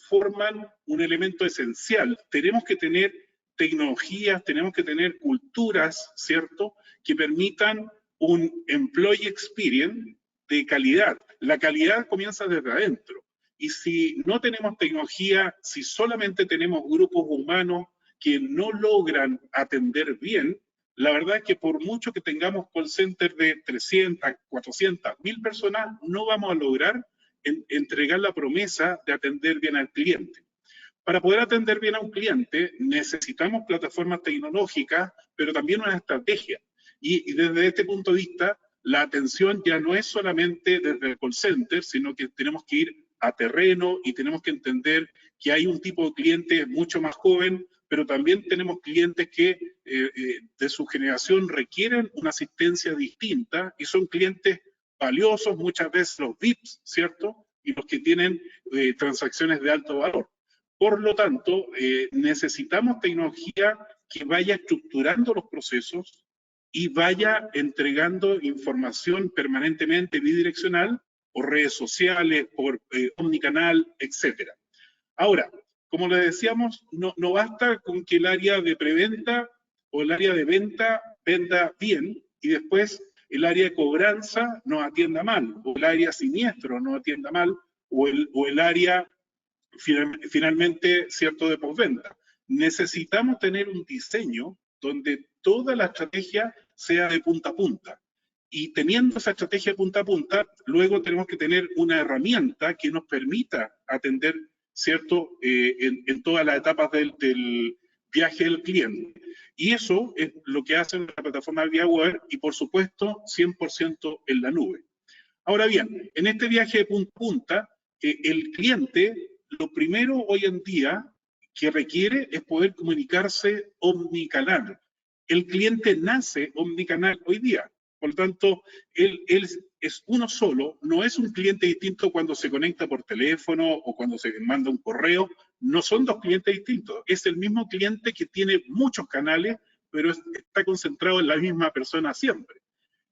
forman un elemento esencial. Tenemos que tener tecnologías, tenemos que tener culturas, ¿cierto?, que permitan un employee experience de calidad. La calidad comienza desde adentro. Y si no tenemos tecnología, si solamente tenemos grupos humanos que no logran atender bien, la verdad es que por mucho que tengamos call center de 300, 400, 1000 personas, no vamos a lograr entregar la promesa de atender bien al cliente. Para poder atender bien a un cliente necesitamos plataformas tecnológicas, pero también una estrategia. Y desde este punto de vista, la atención ya no es solamente desde el call center, sino que tenemos que ir a terreno y tenemos que entender que hay un tipo de cliente mucho más joven, pero también tenemos clientes que de su generación requieren una asistencia distinta y son clientes valiosos, muchas veces los VIPs, ¿cierto? Y los que tienen transacciones de alto valor. Por lo tanto, necesitamos tecnología que vaya estructurando los procesos y vaya entregando información permanentemente bidireccional por redes sociales, por omnicanal, etc. Ahora, como les decíamos, no basta con que el área de preventa o el área de venta venda bien y después el área de cobranza nos atienda mal, o el área siniestro nos atienda mal, o el área finalmente, ¿cierto?, de postventa. Necesitamos tener un diseño donde toda la estrategia sea de punta a punta. Y teniendo esa estrategia de punta a punta, luego tenemos que tener una herramienta que nos permita atender, ¿cierto?, en todas las etapas del viaje del cliente. Y eso es lo que hace la plataforma ViaWare y, por supuesto, 100% en la nube. Ahora bien, en este viaje de punta a punta, el cliente, lo primero hoy en día que requiere es poder comunicarse omnicanal. El cliente nace omnicanal hoy día. Por lo tanto, él es uno solo, no es un cliente distinto cuando se conecta por teléfono o cuando se manda un correo, no son dos clientes distintos, es el mismo cliente que tiene muchos canales pero está concentrado en la misma persona siempre.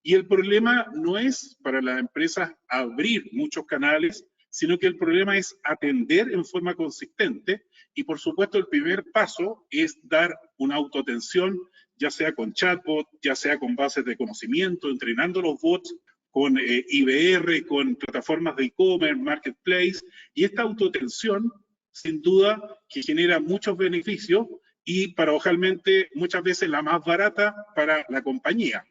Y el problema no es para las empresas abrir muchos canales, sino que el problema es atender en forma consistente. Y por supuesto el primer paso es dar una autoatención, ya sea con chatbot, ya sea con bases de conocimiento, entrenando los bots con IBR, con plataformas de e-commerce, marketplace. Y esta autoatención, sin duda, que genera muchos beneficios y paradojalmente muchas veces la más barata para la compañía.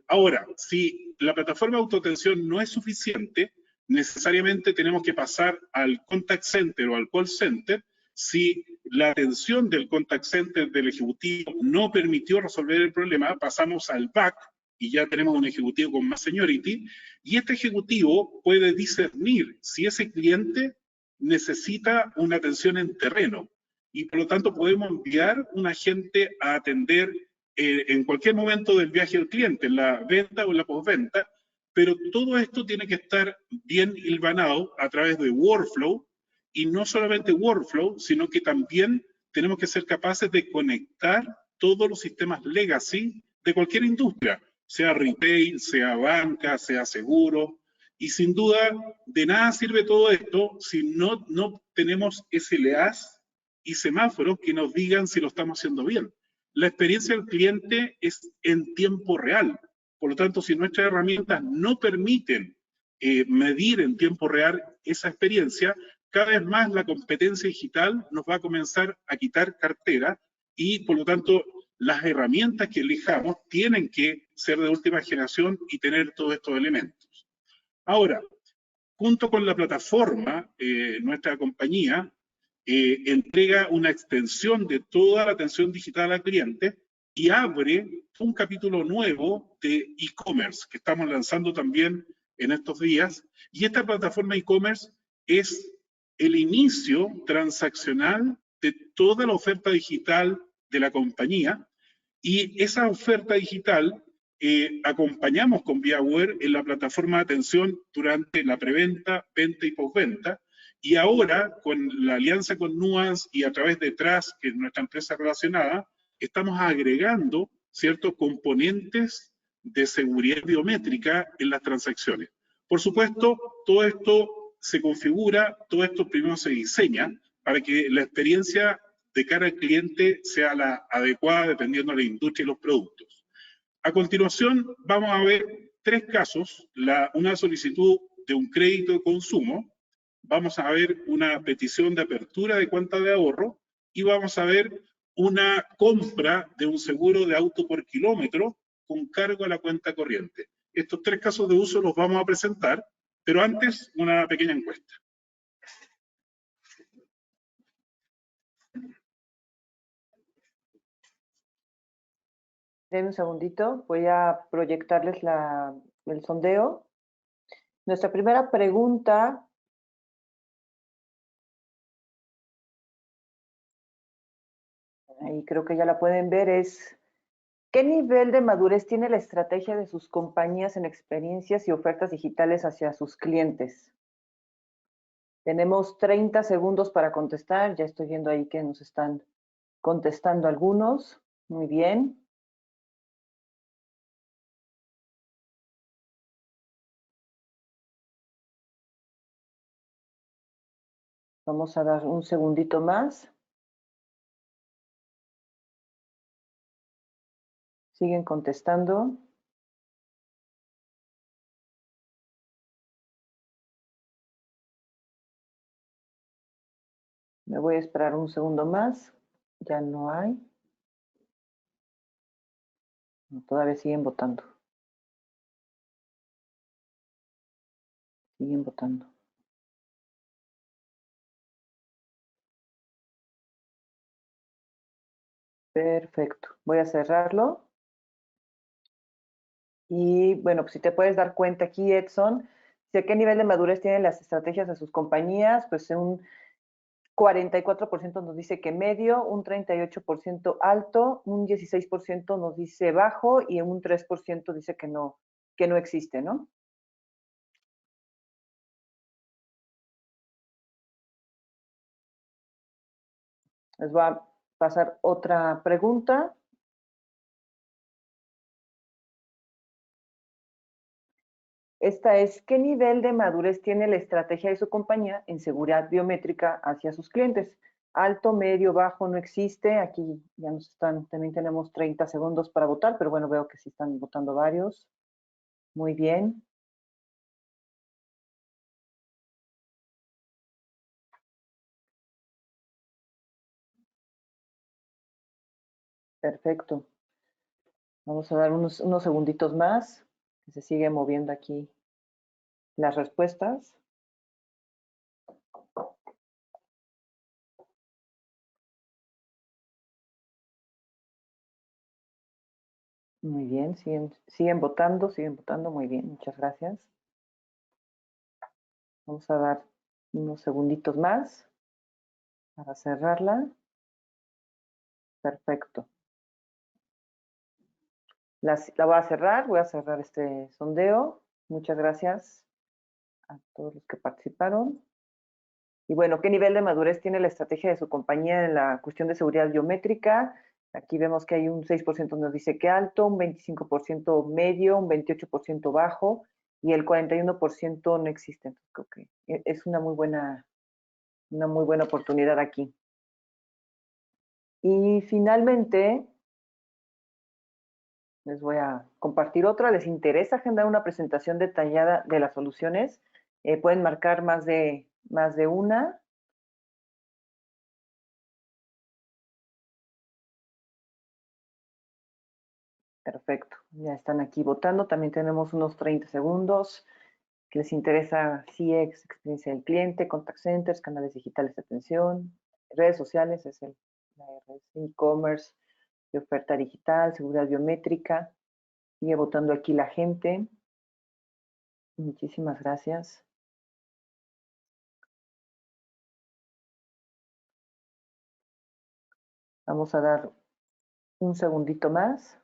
Ahora, si la plataforma de autoatención no es suficiente, necesariamente tenemos que pasar al contact center o al call center. Si la atención del contact center del ejecutivo no permitió resolver el problema, pasamos al back y ya tenemos un ejecutivo con más seniority, y este ejecutivo puede discernir si ese cliente necesita una atención en terreno, y por lo tanto podemos enviar un agente a atender en cualquier momento del viaje del cliente, en la venta o en la postventa, pero todo esto tiene que estar bien hilvanado a través de workflow, y no solamente workflow, sino que también tenemos que ser capaces de conectar todos los sistemas legacy de cualquier industria, sea retail, sea banca, sea seguro, y sin duda de nada sirve todo esto si no tenemos SLAs y semáforos que nos digan si lo estamos haciendo bien. La experiencia del cliente es en tiempo real. Por lo tanto, si nuestras herramientas no permiten medir en tiempo real esa experiencia, cada vez más la competencia digital nos va a comenzar a quitar cartera, y por lo tanto las herramientas que elijamos tienen que ser de última generación y tener todos estos elementos. Ahora, junto con la plataforma, nuestra compañía entrega una extensión de toda la atención digital al cliente y abre un capítulo nuevo de e-commerce que estamos lanzando también en estos días. Y esta plataforma e-commerce es el inicio transaccional de toda la oferta digital de la compañía, y esa oferta digital acompañamos con ViaWare en la plataforma de atención durante la preventa, venta y postventa. Y ahora, con la alianza con Nuance y a través de Trust, que es nuestra empresa relacionada, estamos agregando ciertos componentes de seguridad biométrica en las transacciones. Por supuesto, todo esto se configura, todo esto primero se diseña para que la experiencia de cara al cliente sea la adecuada dependiendo de la industria y los productos. A continuación, vamos a ver tres casos: una solicitud de un crédito de consumo, vamos a ver una petición de apertura de cuenta de ahorro, y vamos a ver una compra de un seguro de auto por kilómetro con cargo a la cuenta corriente. Estos tres casos de uso los vamos a presentar, pero antes una pequeña encuesta. Denme un segundito, voy a proyectarles el sondeo. Nuestra primera pregunta ahí creo que ya la pueden ver, es ¿qué nivel de madurez tiene la estrategia de sus compañías en experiencias y ofertas digitales hacia sus clientes? Tenemos 30 segundos para contestar. Ya estoy viendo ahí que nos están contestando algunos. Muy bien. Vamos a dar un segundito más. Siguen contestando. Me voy a esperar un segundo más. Ya no hay. No, todavía siguen votando. Siguen votando. Perfecto. Voy a cerrarlo. Y bueno, pues si te puedes dar cuenta aquí, Edson, si a qué nivel de madurez tienen las estrategias de sus compañías, pues un 44% nos dice que medio, un 38% alto, un 16% nos dice bajo y un 3% dice que no existe, ¿no? Les voy a pasar otra pregunta. Esta es, ¿qué nivel de madurez tiene la estrategia de su compañía en seguridad biométrica hacia sus clientes? Alto, medio, bajo, no existe. Aquí ya nos están, también tenemos 30 segundos para votar, pero bueno, veo que sí están votando varios. Muy bien. Perfecto. Vamos a dar unos segunditos más, que se sigue moviendo aquí las respuestas. Muy bien, siguen votando, muy bien, muchas gracias. Vamos a dar unos segunditos más para cerrarla. Perfecto. La voy a cerrar este sondeo. Muchas gracias a todos los que participaron. Y bueno, ¿qué nivel de madurez tiene la estrategia de su compañía en la cuestión de seguridad biométrica? Aquí vemos que hay un 6% nos dice que alto, un 25% medio, un 28% bajo y el 41% no existe. Entonces, creo que es una muy buena oportunidad aquí. Y finalmente, les voy a compartir otra. ¿Les interesa agendar una presentación detallada de las soluciones? Pueden marcar más de una. Perfecto, ya están aquí votando. También tenemos unos 30 segundos. Que les interesa CX, experiencia del cliente, contact centers, canales digitales de atención, redes sociales, es la e-commerce, de oferta digital, seguridad biométrica. Sigue votando aquí la gente. Muchísimas gracias. Vamos a dar un segundito más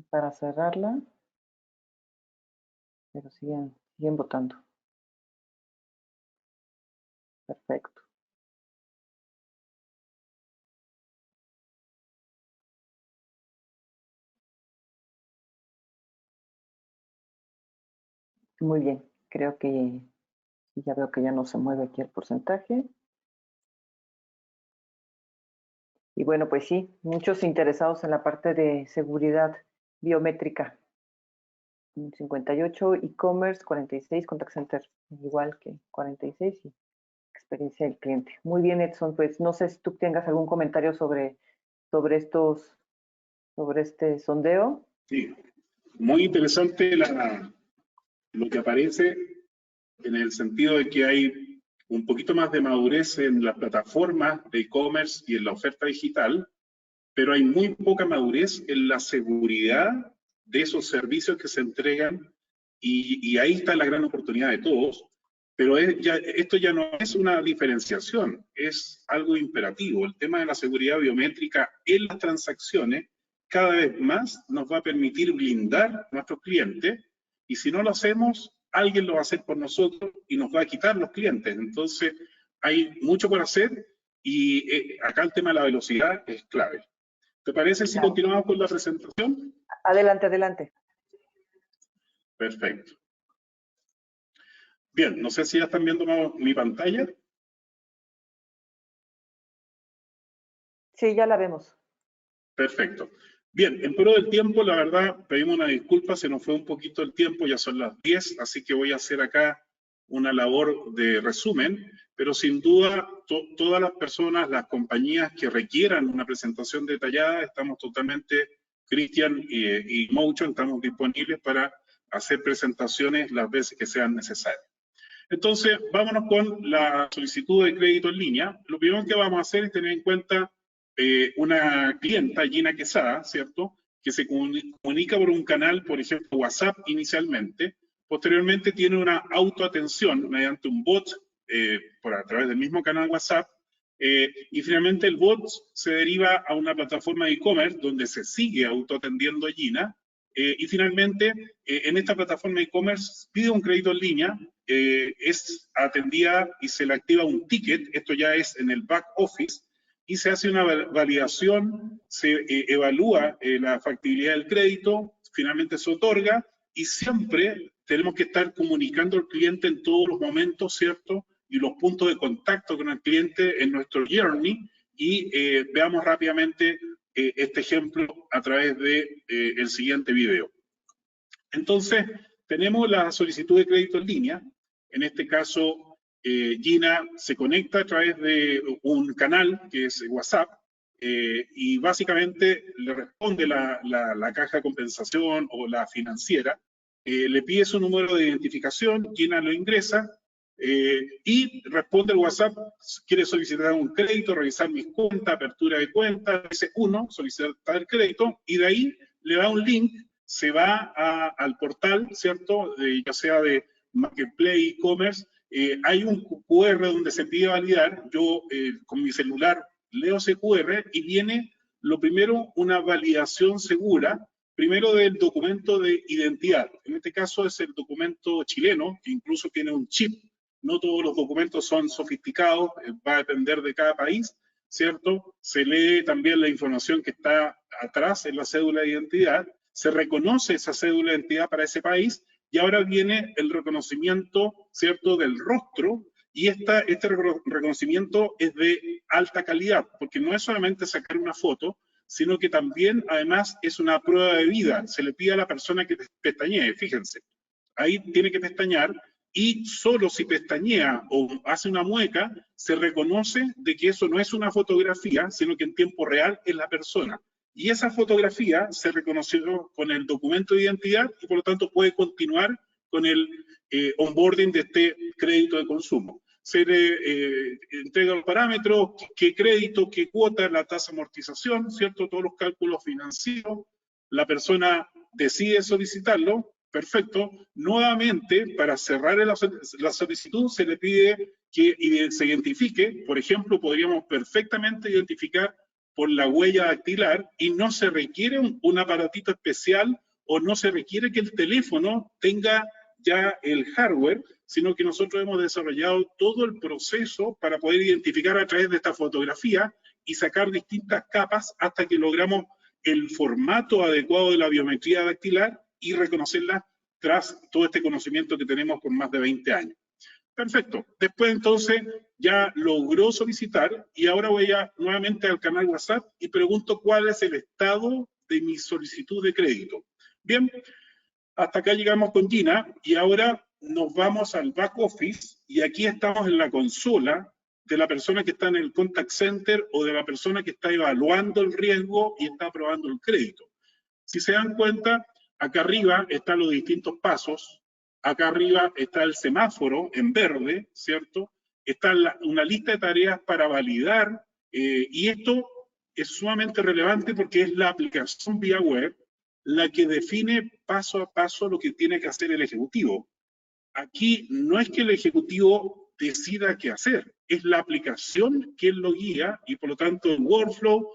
para cerrarla, pero siguen votando. Perfecto. Muy bien, creo que ya veo que ya no se mueve aquí el porcentaje. Y bueno, pues sí, muchos interesados en la parte de seguridad biométrica. 58, e-commerce, 46, contact center, igual que 46 y experiencia del cliente. Muy bien, Edson, pues no sé si tú tengas algún comentario sobre este sondeo. Sí, muy interesante lo que aparece en el sentido de que hay un poquito más de madurez en las plataformas de e-commerce y en la oferta digital, pero hay muy poca madurez en la seguridad de esos servicios que se entregan y ahí está la gran oportunidad de todos, pero esto ya no es una diferenciación, es algo imperativo. El tema de la seguridad biométrica en las transacciones cada vez más nos va a permitir blindar a nuestros clientes y si no lo hacemos, alguien lo va a hacer por nosotros y nos va a quitar los clientes. Entonces, hay mucho por hacer y acá el tema de la velocidad es clave. ¿Te parece si continuamos con la presentación? Adelante, adelante. Perfecto. Bien, no sé si ya están viendo mi pantalla. Sí, ya la vemos. Perfecto. Bien, en pro del tiempo, la verdad, pedimos una disculpa, se nos fue un poquito el tiempo, ya son las 10, así que voy a hacer acá una labor de resumen, pero sin duda todas las personas, las compañías que requieran una presentación detallada, estamos totalmente, Cristian y Motion, estamos disponibles para hacer presentaciones las veces que sean necesarias. Entonces, vámonos con la solicitud de crédito en línea. Lo primero que vamos a hacer es tener en cuenta una clienta, Gina Quesada, ¿cierto? Que se comunica por un canal, por ejemplo, WhatsApp inicialmente. Posteriormente tiene una autoatención mediante un bot a través del mismo canal WhatsApp. Y finalmente el bot se deriva a una plataforma de e-commerce donde se sigue autoatendiendo a Gina. Y finalmente, en esta plataforma de e-commerce pide un crédito en línea, es atendida y se le activa un ticket, esto ya es en el back office, y se hace una validación, se evalúa la factibilidad del crédito, finalmente se otorga, y siempre tenemos que estar comunicando al cliente en todos los momentos, ¿cierto? Y los puntos de contacto con el cliente en nuestro journey, y veamos rápidamente este ejemplo a través de el siguiente video. Entonces, tenemos la solicitud de crédito en línea. En este caso, Gina se conecta a través de un canal que es WhatsApp, y básicamente le responde la caja de compensación o la financiera, le pide su número de identificación, Gina lo ingresa, y responde el WhatsApp, quiere solicitar un crédito, revisar mis cuentas, apertura de cuentas, dice 1, solicitar el crédito, y de ahí le da un link, se va al portal, ¿cierto? Ya sea de Marketplace, e-commerce, hay un QR donde se pide validar, yo con mi celular leo ese QR y viene, lo primero, una validación segura, primero del documento de identidad. En este caso es el documento chileno, que incluso tiene un chip. No todos los documentos son sofisticados, va a depender de cada país, ¿cierto? Se lee también la información que está atrás en la cédula de identidad, se reconoce esa cédula de identidad para ese país, y ahora viene el reconocimiento, ¿cierto?, del rostro, y este reconocimiento es de alta calidad, porque no es solamente sacar una foto, sino que también, además, es una prueba de vida. Se le pide a la persona que pestañee, fíjense. Ahí tiene que pestañear, y solo si pestañea o hace una mueca, se reconoce de que eso no es una fotografía, sino que en tiempo real es la persona. Y esa fotografía se reconoció con el documento de identidad y por lo tanto puede continuar con el onboarding de este crédito de consumo. Se le entrega los parámetros, qué crédito, qué cuota, la tasa de amortización, ¿cierto? Todos los cálculos financieros. La persona decide solicitarlo, perfecto. Nuevamente, para cerrar la solicitud, se le pide que se identifique. Por ejemplo, podríamos perfectamente identificar por la huella dactilar y no se requiere un aparatito especial o no se requiere que el teléfono tenga ya el hardware, sino que nosotros hemos desarrollado todo el proceso para poder identificar a través de esta fotografía y sacar distintas capas hasta que logramos el formato adecuado de la biometría dactilar y reconocerla tras todo este conocimiento que tenemos por más de 20 años. Perfecto. Después entonces ya logró solicitar y ahora voy nuevamente al canal WhatsApp y pregunto cuál es el estado de mi solicitud de crédito. Bien, hasta acá llegamos con Gina y ahora nos vamos al back office y aquí estamos en la consola de la persona que está en el contact center o de la persona que está evaluando el riesgo y está aprobando el crédito. Si se dan cuenta, acá arriba están los distintos pasos. Acá arriba está el semáforo en verde, ¿cierto? Está una lista de tareas para validar y esto es sumamente relevante porque es la aplicación vía web la que define paso a paso lo que tiene que hacer el ejecutivo. Aquí no es que el ejecutivo decida qué hacer, es la aplicación que él lo guía y por lo tanto el workflow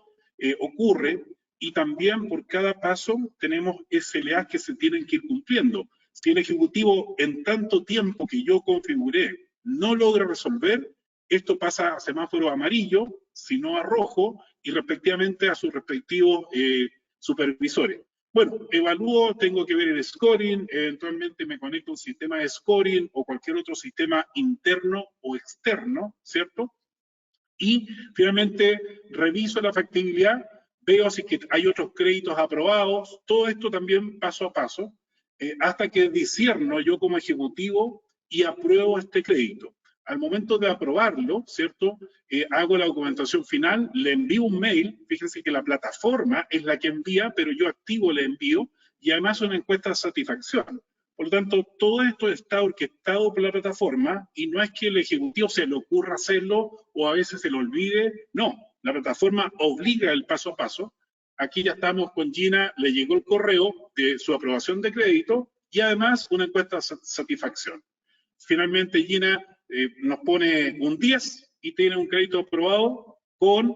ocurre y también por cada paso tenemos SLA que se tienen que ir cumpliendo. Si el ejecutivo en tanto tiempo que yo configuré no logra resolver, esto pasa a semáforo amarillo, sino a rojo, y respectivamente a sus respectivos supervisores. Bueno, evalúo, tengo que ver el scoring, eventualmente me conecto a un sistema de scoring o cualquier otro sistema interno o externo, ¿cierto? Y finalmente reviso la factibilidad, veo si hay otros créditos aprobados, todo esto también paso a paso, hasta que discierno yo como ejecutivo y apruebo este crédito. Al momento de aprobarlo, ¿cierto? Hago la documentación final, le envío un mail, fíjense que la plataforma es la que envía, pero yo activo el envío y además una encuesta de satisfacción. Por lo tanto, todo esto está orquestado por la plataforma y no es que el ejecutivo se le ocurra hacerlo o a veces se le olvide, no, la plataforma obliga el paso a paso. Aquí ya estamos con Gina, le llegó el correo de su aprobación de crédito y además una encuesta de satisfacción. Finalmente Gina nos pone un 10 y tiene un crédito aprobado con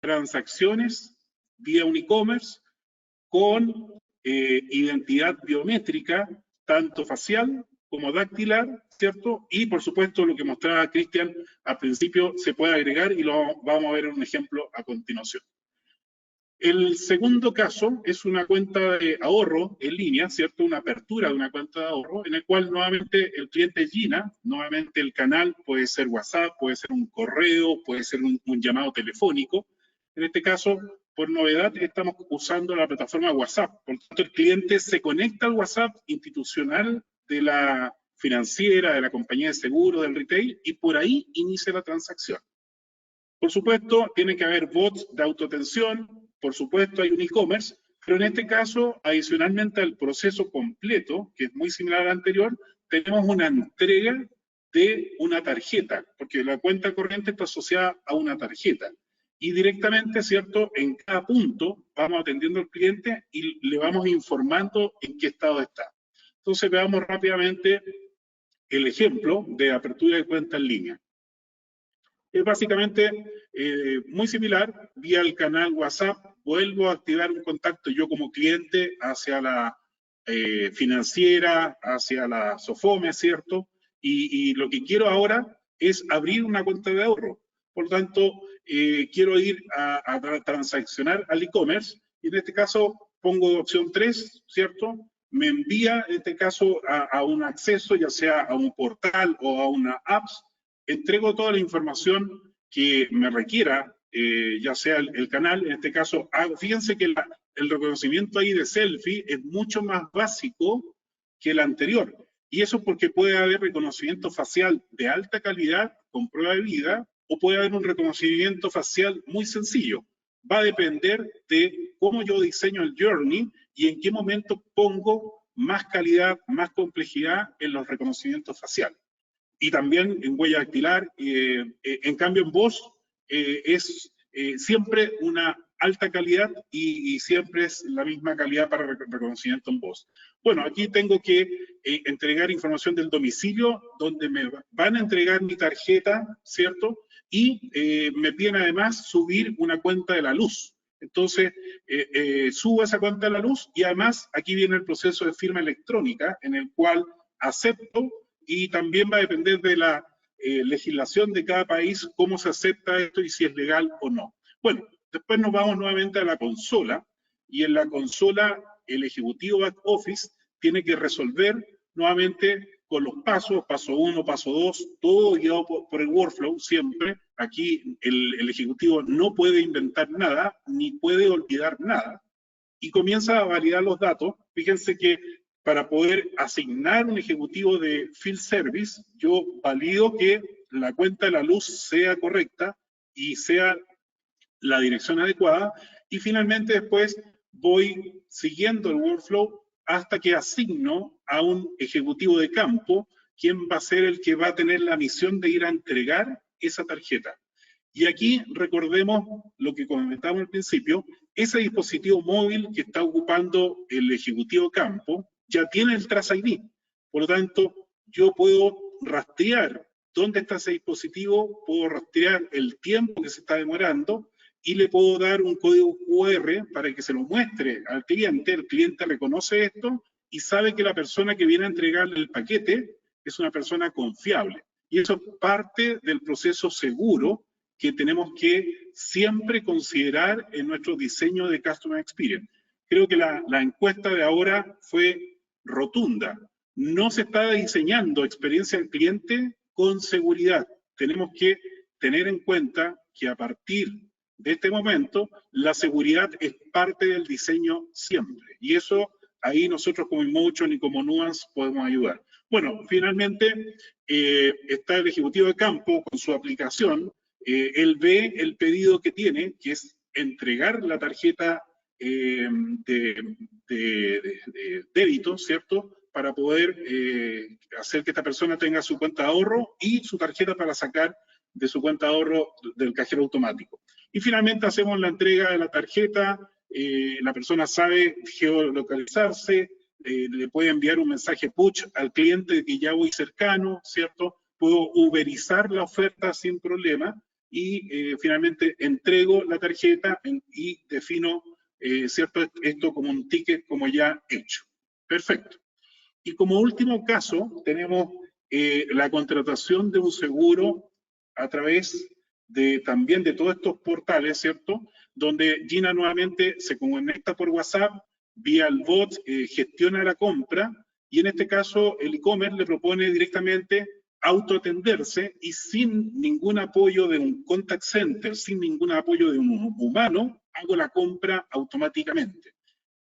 transacciones vía un e-commerce, con identidad biométrica, tanto facial como dactilar, ¿cierto? Y por supuesto lo que mostraba Cristian al principio se puede agregar y lo vamos a ver en un ejemplo a continuación. El segundo caso es una cuenta de ahorro en línea, ¿cierto? Una apertura de una cuenta de ahorro, en el cual nuevamente el cliente llena, nuevamente el canal puede ser WhatsApp, puede ser un correo, puede ser un llamado telefónico. En este caso, por novedad, estamos usando la plataforma WhatsApp. Por lo tanto, el cliente se conecta al WhatsApp institucional de la financiera, de la compañía de seguro, del retail, y por ahí inicia la transacción. Por supuesto, tiene que haber bots de autoatención, por supuesto hay un e-commerce, pero en este caso, adicionalmente al proceso completo, que es muy similar al anterior, tenemos una entrega de una tarjeta, porque la cuenta corriente está asociada a una tarjeta. Y directamente, ¿cierto? En cada punto vamos atendiendo al cliente y le vamos informando en qué estado está. Entonces veamos rápidamente el ejemplo de apertura de cuenta en línea. Es básicamente muy similar, vía el canal WhatsApp, vuelvo a activar un contacto yo como cliente hacia la financiera, hacia la SOFOME, ¿cierto? Y lo que quiero ahora es abrir una cuenta de ahorro. Por lo tanto, quiero ir a transaccionar al e-commerce, y en este caso pongo opción 3, ¿cierto? Me envía, en este caso, a un acceso, ya sea a un portal o a una apps. Entrego toda la información que me requiera, ya sea el canal, en este caso, fíjense que el reconocimiento ahí de selfie es mucho más básico que el anterior. Y eso porque puede haber reconocimiento facial de alta calidad con prueba de vida, o puede haber un reconocimiento facial muy sencillo. Va a depender de cómo yo diseño el journey y en qué momento pongo más calidad, más complejidad en los reconocimientos faciales. Y también en huella dactilar, en cambio en voz es siempre una alta calidad y siempre es la misma calidad para reconocimiento en voz. Bueno, aquí tengo que entregar información del domicilio, donde me van a entregar mi tarjeta, ¿cierto? Y me piden además subir una cuenta de la luz. Entonces, subo esa cuenta de la luz y además aquí viene el proceso de firma electrónica en el cual acepto, y también va a depender de la legislación de cada país cómo se acepta esto y si es legal o no. Bueno, después nos vamos nuevamente a la consola, y en la consola el ejecutivo back office tiene que resolver nuevamente con los pasos, paso 1, paso 2, todo guiado por el workflow siempre. Aquí el ejecutivo no puede inventar nada, ni puede olvidar nada, y comienza a validar los datos. Fíjense que para poder asignar un ejecutivo de field service, yo valido que la cuenta de la luz sea correcta y sea la dirección adecuada, y finalmente después voy siguiendo el workflow hasta que asigno a un ejecutivo de campo, quien va a ser el que va a tener la misión de ir a entregar esa tarjeta. Y aquí recordemos lo que comentamos al principio, ese dispositivo móvil que está ocupando el ejecutivo campo ya tiene el Trace ID. Por lo tanto, yo puedo rastrear dónde está ese dispositivo, puedo rastrear el tiempo que se está demorando y le puedo dar un código QR para que se lo muestre al cliente. El cliente reconoce esto y sabe que la persona que viene a entregarle el paquete es una persona confiable. Y eso es parte del proceso seguro que tenemos que siempre considerar en nuestro diseño de Customer Experience. Creo que la encuesta de ahora fue rotunda. No se está diseñando experiencia del cliente con seguridad. Tenemos que tener en cuenta que a partir de este momento, la seguridad es parte del diseño siempre. Y eso ahí nosotros como InMotion y como Nuance podemos ayudar. Bueno, finalmente está el ejecutivo de campo con su aplicación. Él ve el pedido que tiene, que es entregar la tarjeta de débito, ¿cierto? Para poder hacer que esta persona tenga su cuenta de ahorro y su tarjeta para sacar de su cuenta de ahorro del cajero automático. Y finalmente hacemos la entrega de la tarjeta, la persona sabe geolocalizarse, le puede enviar un mensaje push al cliente de que ya voy cercano, ¿cierto? Puedo uberizar la oferta sin problema y finalmente entrego la tarjeta y defino, ¿cierto? Esto como un ticket como ya hecho. Perfecto. Y como último caso tenemos la contratación de un seguro a través también de todos estos portales, ¿cierto? Donde Gina nuevamente se conecta por WhatsApp, vía el bot, gestiona la compra, y en este caso el e-commerce le propone directamente autoatenderse y sin ningún apoyo de un contact center, sin ningún apoyo de un humano, hago la compra automáticamente.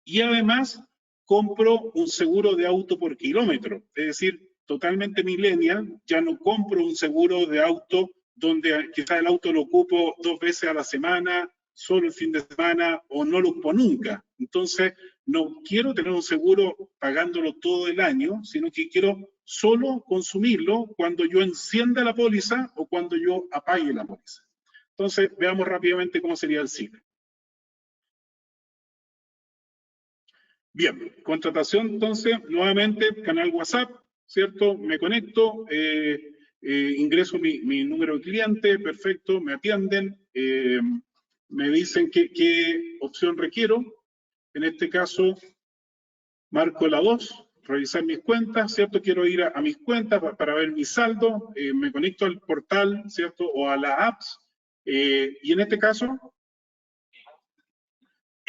Y además compro un seguro de auto por kilómetro, es decir, totalmente millennial, ya no compro un seguro de auto donde quizás el auto lo ocupo 2 veces a la semana, solo el fin de semana, o no lo ocupo nunca. Entonces, no quiero tener un seguro pagándolo todo el año, sino que quiero solo consumirlo cuando yo encienda la póliza o cuando yo apague la póliza. Entonces, veamos rápidamente cómo sería el ciclo. Bien, contratación, entonces, nuevamente, canal WhatsApp, ¿cierto? Me conecto, ingreso mi número de cliente, perfecto, me atienden, me dicen qué opción requiero. En este caso, marco la 2, revisar mis cuentas, ¿cierto? Quiero ir a mis cuentas para ver mi saldo, me conecto al portal, ¿cierto? O a las apps, y en este caso,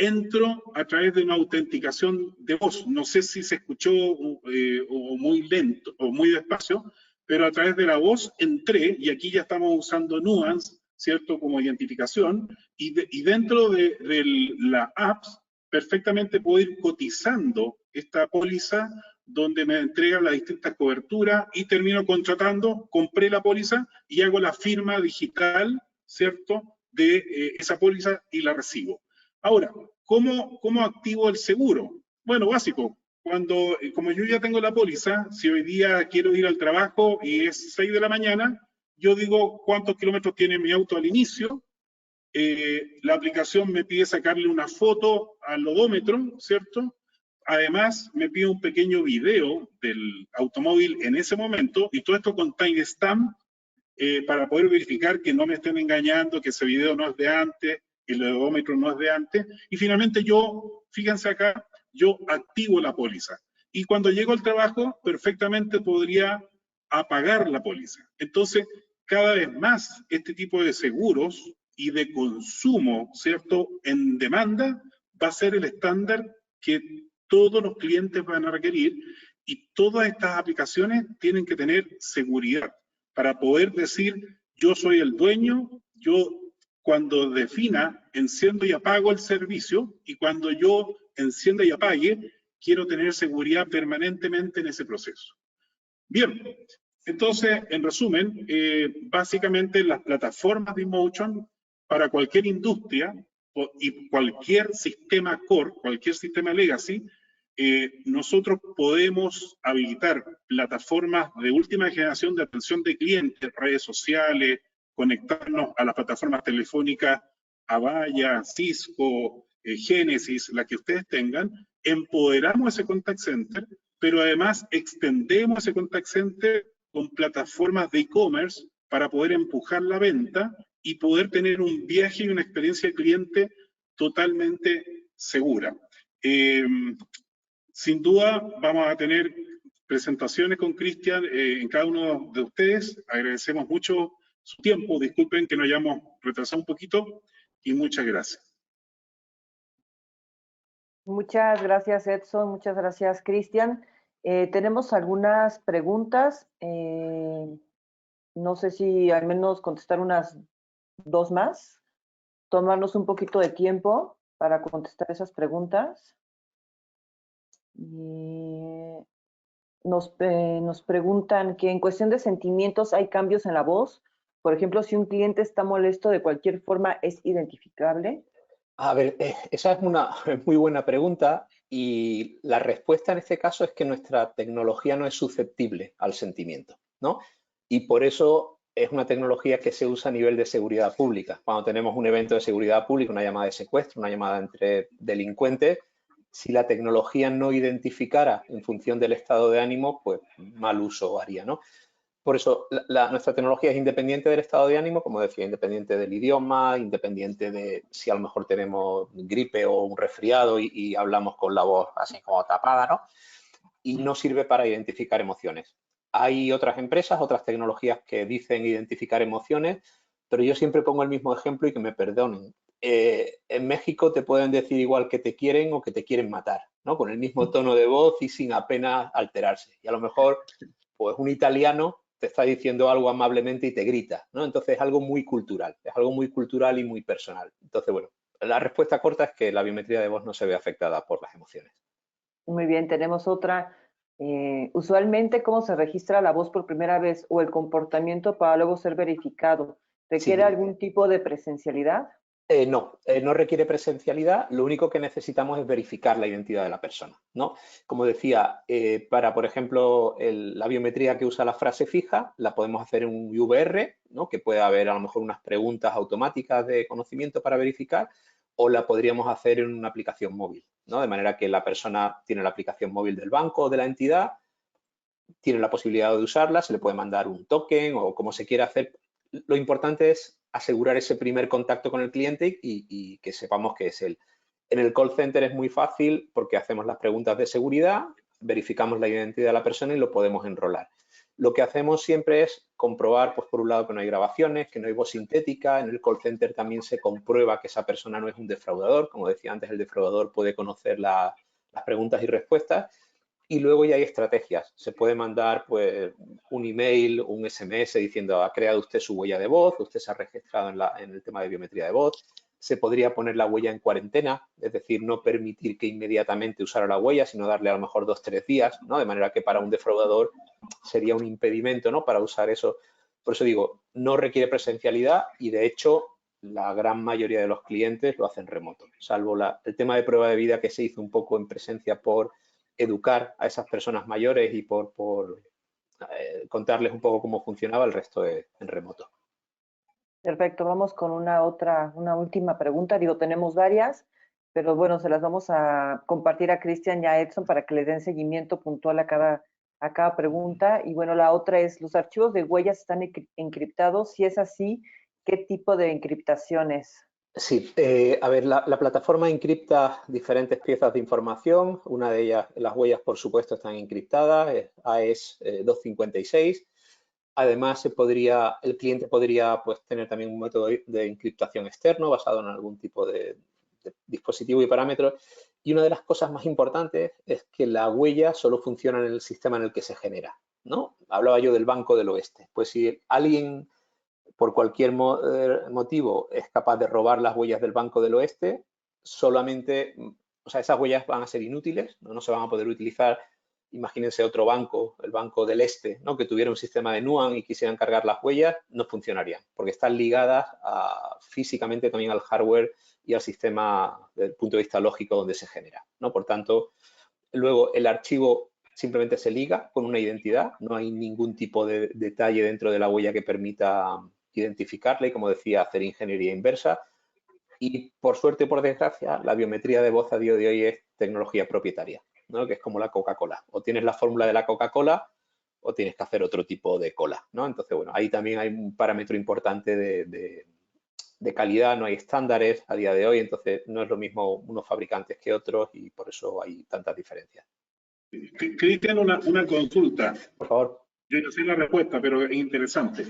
entro a través de una autenticación de voz. No sé si se escuchó o muy lento o muy despacio, pero a través de la voz entré, y aquí ya estamos usando Nuance, ¿cierto? Como identificación, y dentro de la apps perfectamente puedo ir cotizando esta póliza donde me entregan las distintas coberturas y termino contratando, compré la póliza y hago la firma digital, ¿cierto? De esa póliza y la recibo. Ahora, ¿cómo activo el seguro? Bueno, básico. Como yo ya tengo la póliza, si hoy día quiero ir al trabajo y es 6 de la mañana, yo digo cuántos kilómetros tiene mi auto al inicio. La aplicación me pide sacarle una foto al odómetro, ¿cierto? Además, me pide un pequeño video del automóvil en ese momento, y todo esto con timestamp, para poder verificar que no me estén engañando, que ese video no es de antes, que el odómetro no es de antes. Y finalmente yo, fíjense acá, yo activo la póliza. Y cuando llego al trabajo, perfectamente podría apagar la póliza. Entonces, cada vez más este tipo de seguros y de consumo, ¿cierto?, en demanda, va a ser el estándar que todos los clientes van a requerir, y todas estas aplicaciones tienen que tener seguridad para poder decir, yo soy el dueño, yo cuando defina, enciendo y apago el servicio, y cuando yo encienda y apague, quiero tener seguridad permanentemente en ese proceso. Bien, entonces, en resumen, básicamente las plataformas de InMotion para cualquier industria y cualquier sistema core, cualquier sistema legacy, nosotros podemos habilitar plataformas de última generación de atención de clientes, redes sociales, conectarnos a las plataformas telefónicas Avaya, Cisco, Genesis, la que ustedes tengan, empoderamos ese contact center, pero además extendemos ese contact center con plataformas de e-commerce para poder empujar la venta y poder tener un viaje y una experiencia de cliente totalmente segura. Sin duda vamos a tener presentaciones con Cristian en cada uno de ustedes. Agradecemos mucho su tiempo. Disculpen que nos hayamos retrasado un poquito, y muchas gracias. Muchas gracias, Edson. Muchas gracias, Cristian. Tenemos algunas preguntas. No sé si al menos contestar unas 2 más. Tomarnos un poquito de tiempo para contestar esas preguntas. Nos preguntan que en cuestión de sentimientos hay cambios en la voz. Por ejemplo, si un cliente está molesto de cualquier forma, ¿es identificable? A ver, esa es una muy buena pregunta, y la respuesta en este caso es que nuestra tecnología no es susceptible al sentimiento, ¿no? Y por eso es una tecnología que se usa a nivel de seguridad pública. Cuando tenemos un evento de seguridad pública, una llamada de secuestro, una llamada entre delincuentes, si la tecnología no identificara en función del estado de ánimo, pues mal uso haría, ¿no? Por eso nuestra tecnología es independiente del estado de ánimo, como decía, independiente del idioma, independiente de si a lo mejor tenemos gripe o un resfriado y hablamos con la voz así como tapada, ¿no? Y no sirve para identificar emociones. Hay otras empresas, otras tecnologías que dicen identificar emociones, pero yo siempre pongo el mismo ejemplo y que me perdonen. En México te pueden decir igual que te quieren o que te quieren matar, ¿no? Con el mismo tono de voz y sin apenas alterarse. Y a lo mejor, pues un italiano te está diciendo algo amablemente y te grita, ¿no? Entonces es algo muy cultural, y muy personal. Entonces, bueno, la respuesta corta es que la biometría de voz no se ve afectada por las emociones. Muy bien, tenemos otra. Usualmente, ¿cómo se registra la voz por primera vez o el comportamiento para luego ser verificado? ¿Requiere Sí. algún tipo de presencialidad? No requiere presencialidad, lo único que necesitamos es verificar la identidad de la persona, ¿no? Como decía, para, por ejemplo, la biometría que usa la frase fija, la podemos hacer en un VR, ¿no? Que puede haber a lo mejor unas preguntas automáticas de conocimiento para verificar, o la podríamos hacer en una aplicación móvil, ¿no? De manera que la persona tiene la aplicación móvil del banco o de la entidad, tiene la posibilidad de usarla, se le puede mandar un token o como se quiera hacer. Lo importante es asegurar ese primer contacto con el cliente y que sepamos que es él. En el call center es muy fácil porque hacemos las preguntas de seguridad, verificamos la identidad de la persona y lo podemos enrolar. Lo que hacemos siempre es comprobar, pues por un lado, que no hay grabaciones, que no hay voz sintética. En el call center también se comprueba que esa persona no es un defraudador. Como decía antes, el defraudador puede conocer las preguntas y respuestas. Y luego ya hay estrategias. Se puede mandar pues, un email, un SMS diciendo ha creado usted su huella de voz, usted se ha registrado en el tema de biometría de voz. Se podría poner la huella en cuarentena, es decir, no permitir que inmediatamente usara la huella, sino darle a lo mejor 2 o 3 días, ¿no? De manera que para un defraudador sería un impedimento, ¿no? Para usar eso. Por eso digo, no requiere presencialidad y de hecho la gran mayoría de los clientes lo hacen remoto, salvo el tema de prueba de vida que se hizo un poco en presencia por educar a esas personas mayores y por contarles un poco cómo funcionaba, el resto en remoto. Perfecto, vamos con una última pregunta. Digo, tenemos varias, pero bueno, se las vamos a compartir a Cristian y a Edson para que le den seguimiento puntual a cada pregunta. Y bueno, la otra es, ¿los archivos de huellas están encriptados? Si es así, ¿qué tipo de encriptación es? Sí, a ver, la plataforma encripta diferentes piezas de información. Una de ellas, las huellas, por supuesto, están encriptadas, es AES 256. Además, el cliente podría pues, tener también un método de encriptación externo basado en algún tipo de dispositivo y parámetros. Y una de las cosas más importantes es que la huella solo funciona en el sistema en el que se genera, ¿no? Hablaba yo del Banco del Oeste. Pues si alguien por cualquier motivo es capaz de robar las huellas del Banco del Oeste, solamente, o sea, esas huellas van a ser inútiles, no se van a poder utilizar. Imagínense otro banco, el Banco del Este, ¿no? Que tuviera un sistema de NUAN y quisieran cargar las huellas, no funcionarían, porque están ligadas físicamente también al hardware y al sistema desde el punto de vista lógico donde se genera, ¿no? Por tanto, luego el archivo simplemente se liga con una identidad, no hay ningún tipo de detalle dentro de la huella que permita identificarla y, como decía, hacer ingeniería inversa. Y por suerte o por desgracia, la biometría de voz a día de hoy es tecnología propietaria, ¿no? Que es como la Coca-Cola. O tienes la fórmula de la Coca-Cola o tienes que hacer otro tipo de cola, ¿no? Entonces, bueno, ahí también hay un parámetro importante de calidad, no hay estándares a día de hoy, entonces no es lo mismo unos fabricantes que otros y por eso hay tantas diferencias. Cristian, una consulta. Por favor. Yo no sé la respuesta, pero es interesante.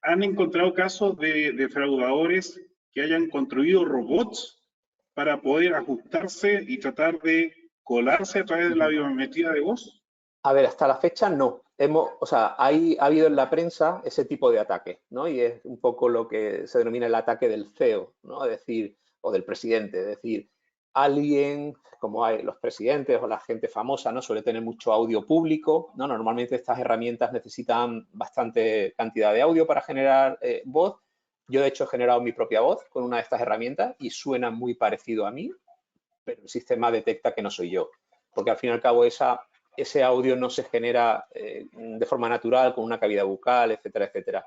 ¿Han encontrado casos de defraudadores que hayan construido robots para poder ajustarse y tratar de colarse a través de la biometría de voz? A ver, hasta la fecha no. O sea, ha habido en la prensa ese tipo de ataque, ¿no? Y es un poco lo que se denomina el ataque del CEO, ¿no? Es decir, o del presidente, es decir, alguien, como hay los presidentes o la gente famosa, ¿no? Suele tener mucho audio público, ¿no? Normalmente estas herramientas necesitan bastante cantidad de audio para generar voz. Yo, de hecho, he generado mi propia voz con una de estas herramientas y suena muy parecido a mí, pero el sistema detecta que no soy yo, porque al fin y al cabo ese audio no se genera de forma natural con una cavidad bucal, etcétera, etcétera.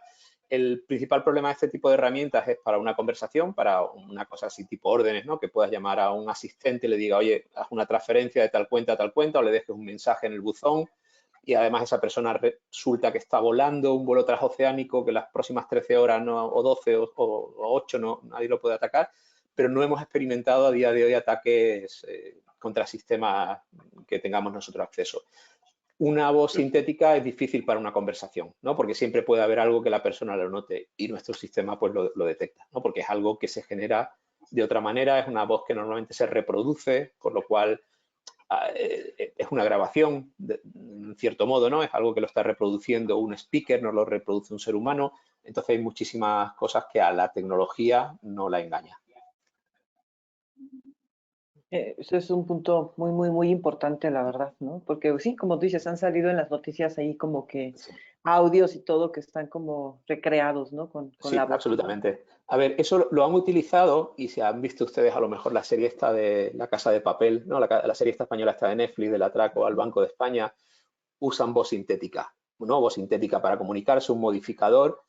El principal problema de este tipo de herramientas es para una conversación, para una cosa así tipo órdenes, ¿no? Que puedas llamar a un asistente y le diga, oye, haz una transferencia de tal cuenta a tal cuenta, o le dejes un mensaje en el buzón y además esa persona resulta que está volando un vuelo transoceánico que las próximas 13 horas no, o 12 o 8 no, nadie lo puede atacar, pero no hemos experimentado a día de hoy ataques contra sistemas que tengamos nosotros acceso. Una voz sintética es difícil para una conversación, ¿no? Porque siempre puede haber algo que la persona lo note y nuestro sistema pues lo detecta, ¿no? Porque es algo que se genera de otra manera, es una voz que normalmente se reproduce, con lo cual es una grabación, en cierto modo, ¿no? Es algo que lo está reproduciendo un speaker, no lo reproduce un ser humano. Entonces hay muchísimas cosas que a la tecnología no la engaña. Eso es un punto muy, muy, muy importante, la verdad, ¿no? Porque sí, como tú dices, han salido en las noticias ahí como que Sí. audios y todo que están como recreados, ¿no? Con Sí, la voz. absolutamente. A ver, eso lo han utilizado y si han visto ustedes a lo mejor la serie esta de La Casa de Papel, ¿no? La serie esta española está de Netflix, del atraco al Banco de España, usan voz sintética, ¿no? Voz sintética para comunicarse, un modificador.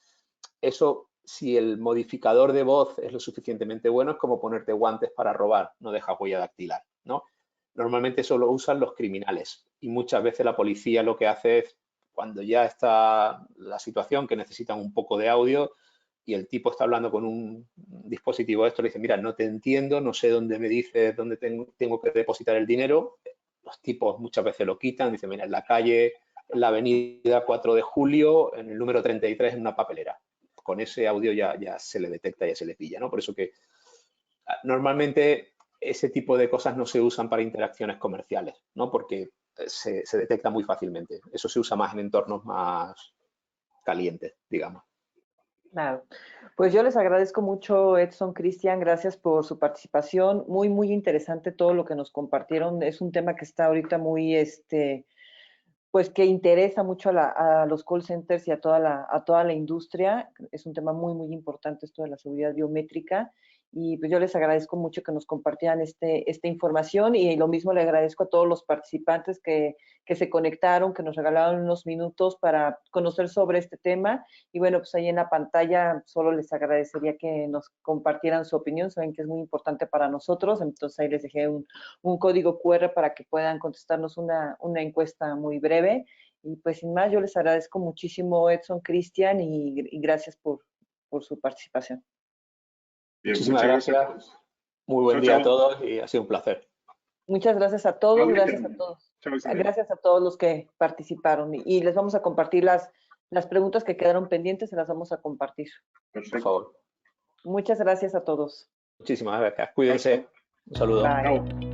Eso, si el modificador de voz es lo suficientemente bueno, es como ponerte guantes para robar, no deja huella dactilar, ¿no? Normalmente eso lo usan los criminales y muchas veces la policía lo que hace es, cuando ya está la situación que necesitan un poco de audio y el tipo está hablando con un dispositivo de esto, le dice, mira, no te entiendo, no sé dónde me dices dónde tengo que depositar el dinero. Los tipos muchas veces lo quitan, dicen, mira, en la calle, en la avenida 4 de Julio, en el número 33, en una papelera. Con ese audio ya se le detecta, ya se le pilla, ¿no? Por eso que normalmente ese tipo de cosas no se usan para interacciones comerciales, ¿no? Porque se detecta muy fácilmente. Eso se usa más en entornos más calientes, digamos. Claro. Pues yo les agradezco mucho, Edson, Cristian, gracias por su participación. Muy, muy interesante todo lo que nos compartieron. Es un tema que está ahorita muy, pues que interesa mucho a los call centers y a toda la industria. Es un tema muy, muy importante esto de la seguridad biométrica. Y pues yo les agradezco mucho que nos compartieran esta información y lo mismo le agradezco a todos los participantes que se conectaron, que nos regalaron unos minutos para conocer sobre este tema. Y bueno, pues ahí en la pantalla solo les agradecería que nos compartieran su opinión. Saben que es muy importante para nosotros. Entonces ahí les dejé un código QR para que puedan contestarnos una encuesta muy breve. Y pues sin más, yo les agradezco muchísimo, Edson, Cristian, y gracias por su participación. Bien, Muchísimas muchas gracias. gracias. Muy buen día a todos y ha sido un placer. Muchas gracias a todos, gracias a todos. Chao, Gracias a todos los que participaron. Y les vamos a compartir las preguntas que quedaron pendientes, se las vamos a compartir. Perfecto. Por favor. Muchas gracias a todos. Muchísimas gracias. Cuídense. Un saludo. Bye. Chao.